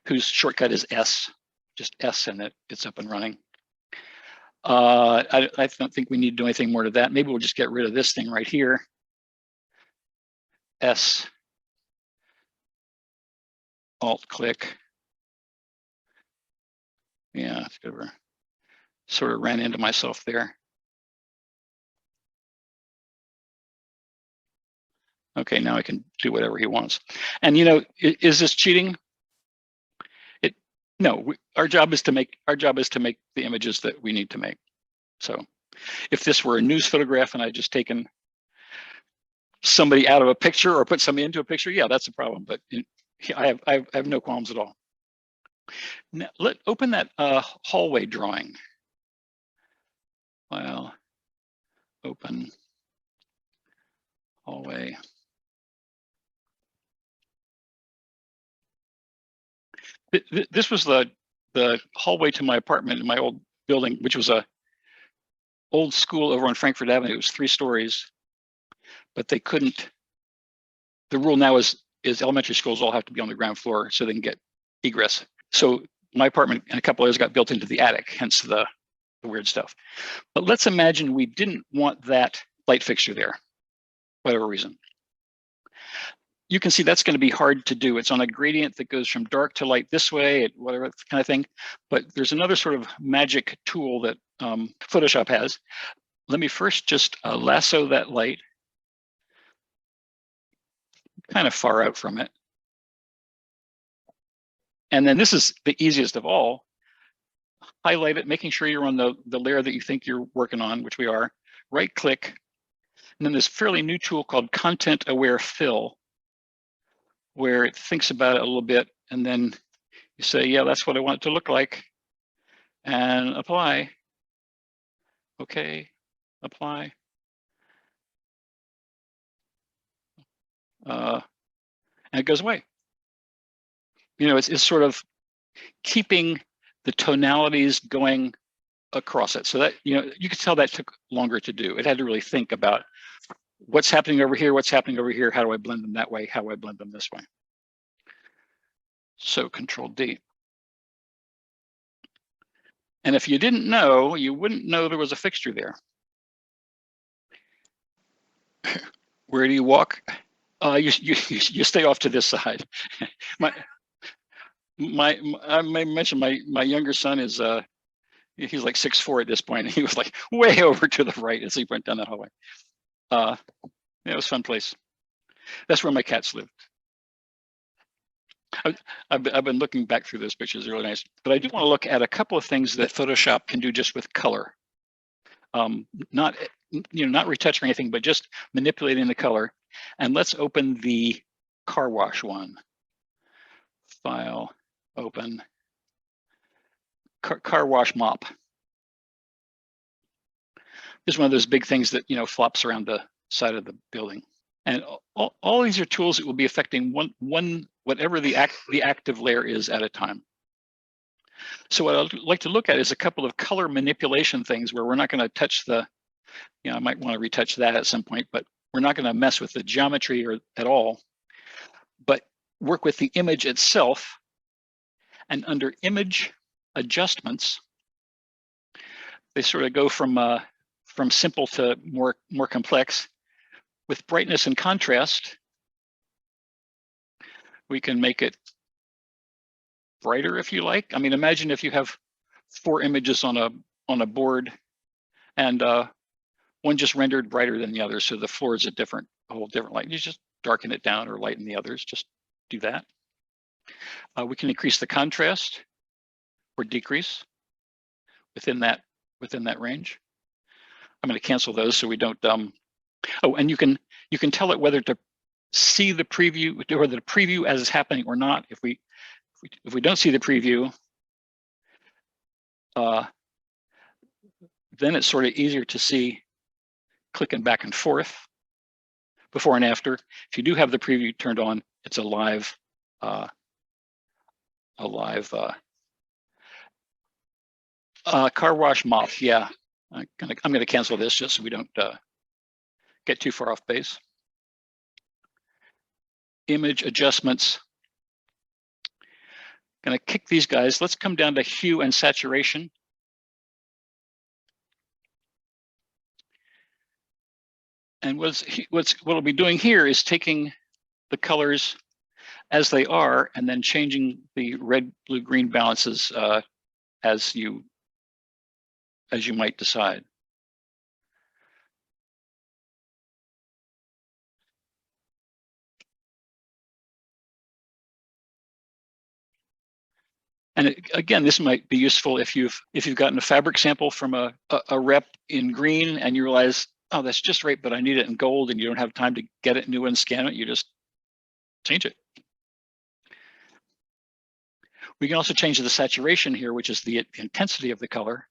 whose shortcut is S. just S and it's up and running. I don't think we need to do anything more to that. Maybe we'll just get rid of this thing right here. S, Alt click. Yeah, sort of ran into myself there. Okay, now I can do whatever he wants. And you know, is this cheating? No, our job is to make the images that we need to make. So if this were a news photograph and I'd just taken somebody out of a picture or put somebody into a picture, yeah, that's a problem. But I have no qualms at all. Now, open that hallway drawing. File, open, hallway. This was the hallway to my apartment in my old building, which was a old school over on Frankfurt Avenue. It was 3 stories, but they couldn't. The rule now is elementary schools all have to be on the ground floor so they can get egress. So my apartment and a couple others got built into the attic, hence the weird stuff. But let's imagine we didn't want that light fixture there, whatever reason. You can see that's going to be hard to do. It's on a gradient that goes from dark to light this way, whatever kind of thing. But there's another sort of magic tool that Photoshop has. Let me first just lasso that light kind of far out from it. And then this is the easiest of all. Highlight it, making sure you're on the layer that you think you're working on, which we are. Right click. And then this fairly new tool called Content Aware Fill, where it thinks about it a little bit. And then you say, yeah, that's what I want it to look like. And apply. Okay, apply. And it goes away. You know, it's sort of keeping the tonalities going across it. So that, you know, you could tell that took longer to do. It had to really think about what's happening over here, what's happening over here, how do I blend them that way, how do I blend them this way. So Ctrl-D. And if you didn't know, you wouldn't know there was a fixture there. Where do you walk? You stay off to this side. I may mention my younger son is he's like 6'4" at this point, and he was like way over to the right as he went down that hallway. Yeah, it was a fun place. That's where my cats lived. I've been looking back through those pictures, really nice. But I do want to look at a couple of things that Photoshop can do just with color. Not retouching anything, but just manipulating the color. And let's open the car wash one. File, open, car wash mop. This is one of those big things that, you know, flops around the side of the building. And all these are tools that will be affecting one whatever the active layer is at a time. So what I'd like to look at is a couple of color manipulation things where we're not going to touch the, you know, I might want to retouch that at some point, but we're not going to mess with the geometry or at all, but work with the image itself. And under image adjustments, they sort of go from simple to more complex. With brightness and contrast, we can make it brighter if you like. I mean, imagine if you have 4 images on a board, and one just rendered brighter than the other, so the floor is a whole different light. You just darken it down or lighten the others. Just do that. We can increase the contrast or decrease within that range. I'm going to cancel those so we don't. Oh, and you can tell it whether to see the preview or the preview as it's happening or not. If we don't see the preview, then it's sort of easier to see clicking back and forth before and after. If you do have the preview turned on, it's a live car wash mop. Yeah, I'm gonna cancel this just so we don't get too far off base. Image adjustments. Going to kick these guys. Let's come down to hue and saturation. And what we'll be doing here is taking the colors as they are and then changing the red, blue, green balances as you might decide. And again, this might be useful if you've gotten a fabric sample from a rep in green and you realize, oh, that's just right, but I need it in gold, and you don't have time to get it new and scan it. You just change it. We can also change the saturation here, which is the intensity of the color,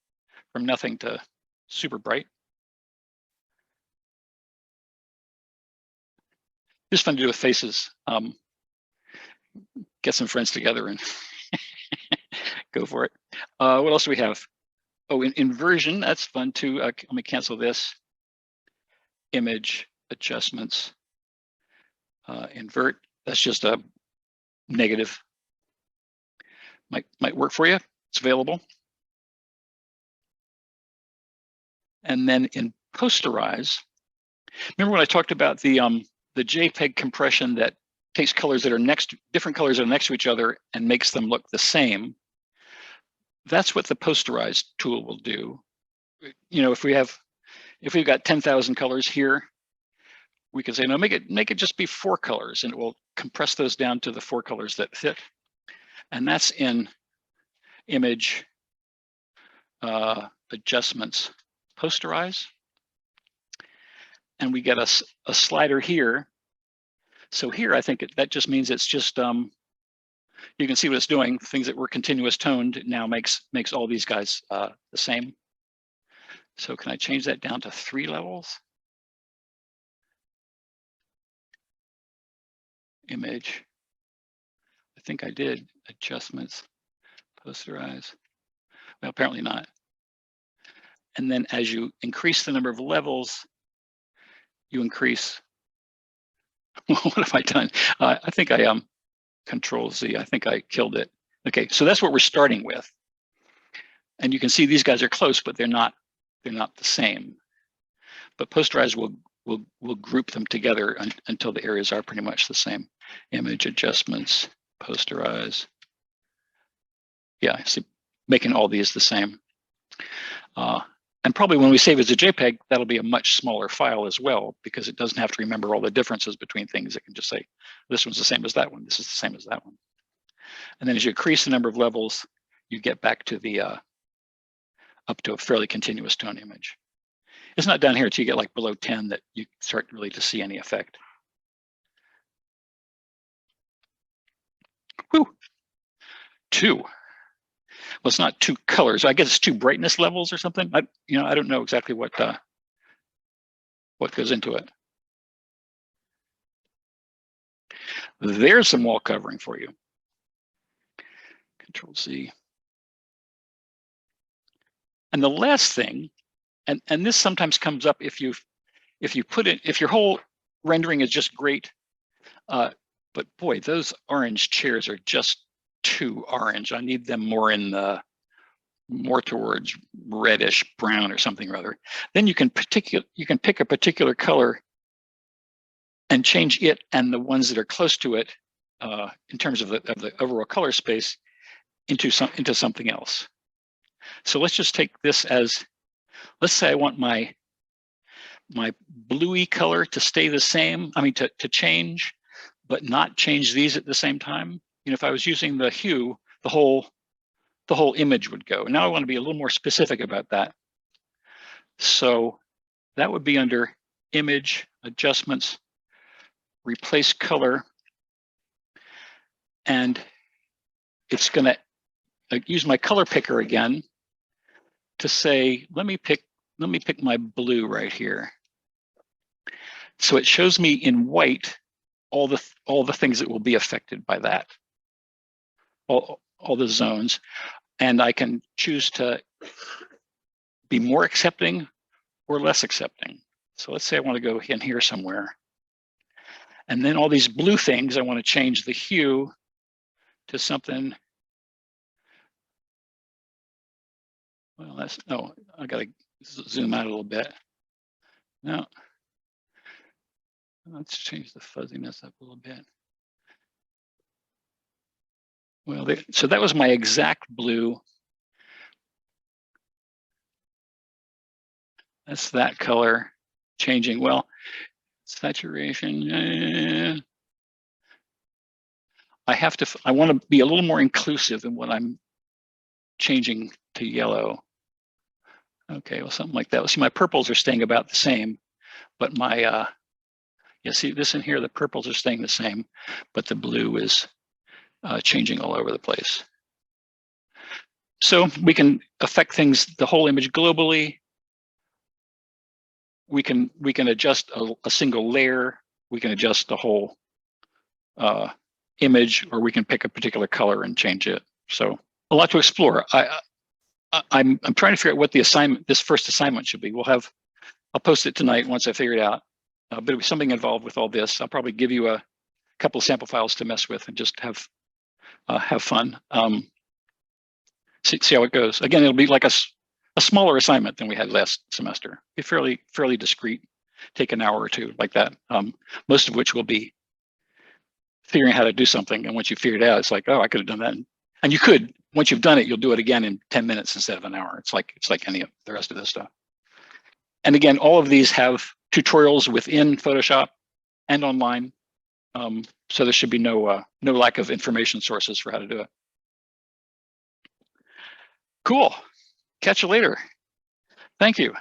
from nothing to super bright. It's fun to do with faces. Get some friends together and go for it. What else do we have? Oh, inversion, that's fun too. Let me cancel this. Image adjustments. Invert, that's just a negative. Might work for you. It's available. And then in posterize, remember when I talked about the JPEG compression that takes colors that are different colors that are next to each other and makes them look the same? That's what the posterize tool will do. You know, if we've got 10,000 colors here, we can say, no, make it just be 4 colors, and it will compress those down to the 4 colors that fit. And that's in image adjustments, posterize. And we get a slider here. So here, I think that just means it's just, you can see what it's doing. Things that were continuous toned now makes all these guys the same. So can I change that down to 3 levels? Image. I think I did. Adjustments, posterize. Well, apparently not. And then as you increase the number of levels, you increase. What have I done? I think I Ctrl-Z. I think I killed it. Okay, so that's what we're starting with. And you can see these guys are close, but they're not the same. But posterize will group them together until the areas are pretty much the same. Image adjustments, posterize. Yeah, see, making all these the same. And probably when we save as a JPEG, that'll be a much smaller file as well, because it doesn't have to remember all the differences between things. It can just say, this one's the same as that one. This is the same as that one. And then as you increase the number of levels, you get back to the up to a fairly continuous tone image. It's not down here until you get like below 10 that you start really to see any effect. Whew. 2. Well, it's not 2 colors. I guess it's 2 brightness levels or something. I don't know exactly what goes into it. There's some wall covering for you. Ctrl-Z. And the last thing, and this sometimes comes up if your whole rendering is just great, but boy, those orange chairs are just too orange. I need them more towards reddish brown or something or other. Then you can pick a particular color and change it and the ones that are close to it in terms of the overall color space into something else. So let's just take this as, let's say I want my bluey color to stay the same. I mean, to change, but not change these at the same time. You know, if I was using the hue, the whole image would go. Now I want to be a little more specific about that. So that would be under image adjustments, replace color, and it's going to use my color picker again to say, let me pick my blue right here. So it shows me in white all the things that will be affected by that, all the zones, and I can choose to be more accepting or less accepting. So let's say I want to go in here somewhere, and then all these blue things, I want to change the hue to something Well, that's, oh, I gotta zoom out a little bit. No, let's change the fuzziness up a little bit. Well, so that was my exact blue. That's that color changing. Well, saturation. I want to be a little more inclusive in what I'm changing to yellow. Okay, well, something like that. See, my purples are staying about the same, but my, you see this in here, the purples are staying the same, but the blue is changing all over the place. So we can affect things, the whole image globally. We can adjust a single layer. We can adjust the whole image, or we can pick a particular color and change it. So a lot to explore. I'm trying to figure out what the assignment, this first assignment should be. I'll post it tonight once I figure it out. But it'll be something involved with all this. I'll probably give you a couple of sample files to mess with and just have fun. See how it goes. Again, it'll be like a smaller assignment than we had last semester. Be fairly discrete. Take an hour or two like that. Most of which will be figuring out how to do something. And once you figure it out, it's like, oh, I could have done that. And you could, once you've done it, you'll do it again in 10 minutes instead of an hour. It's like any of the rest of this stuff. And again, all of these have tutorials within Photoshop and online. So there should be no lack of information sources for how to do it. Cool. Catch you later. Thank you.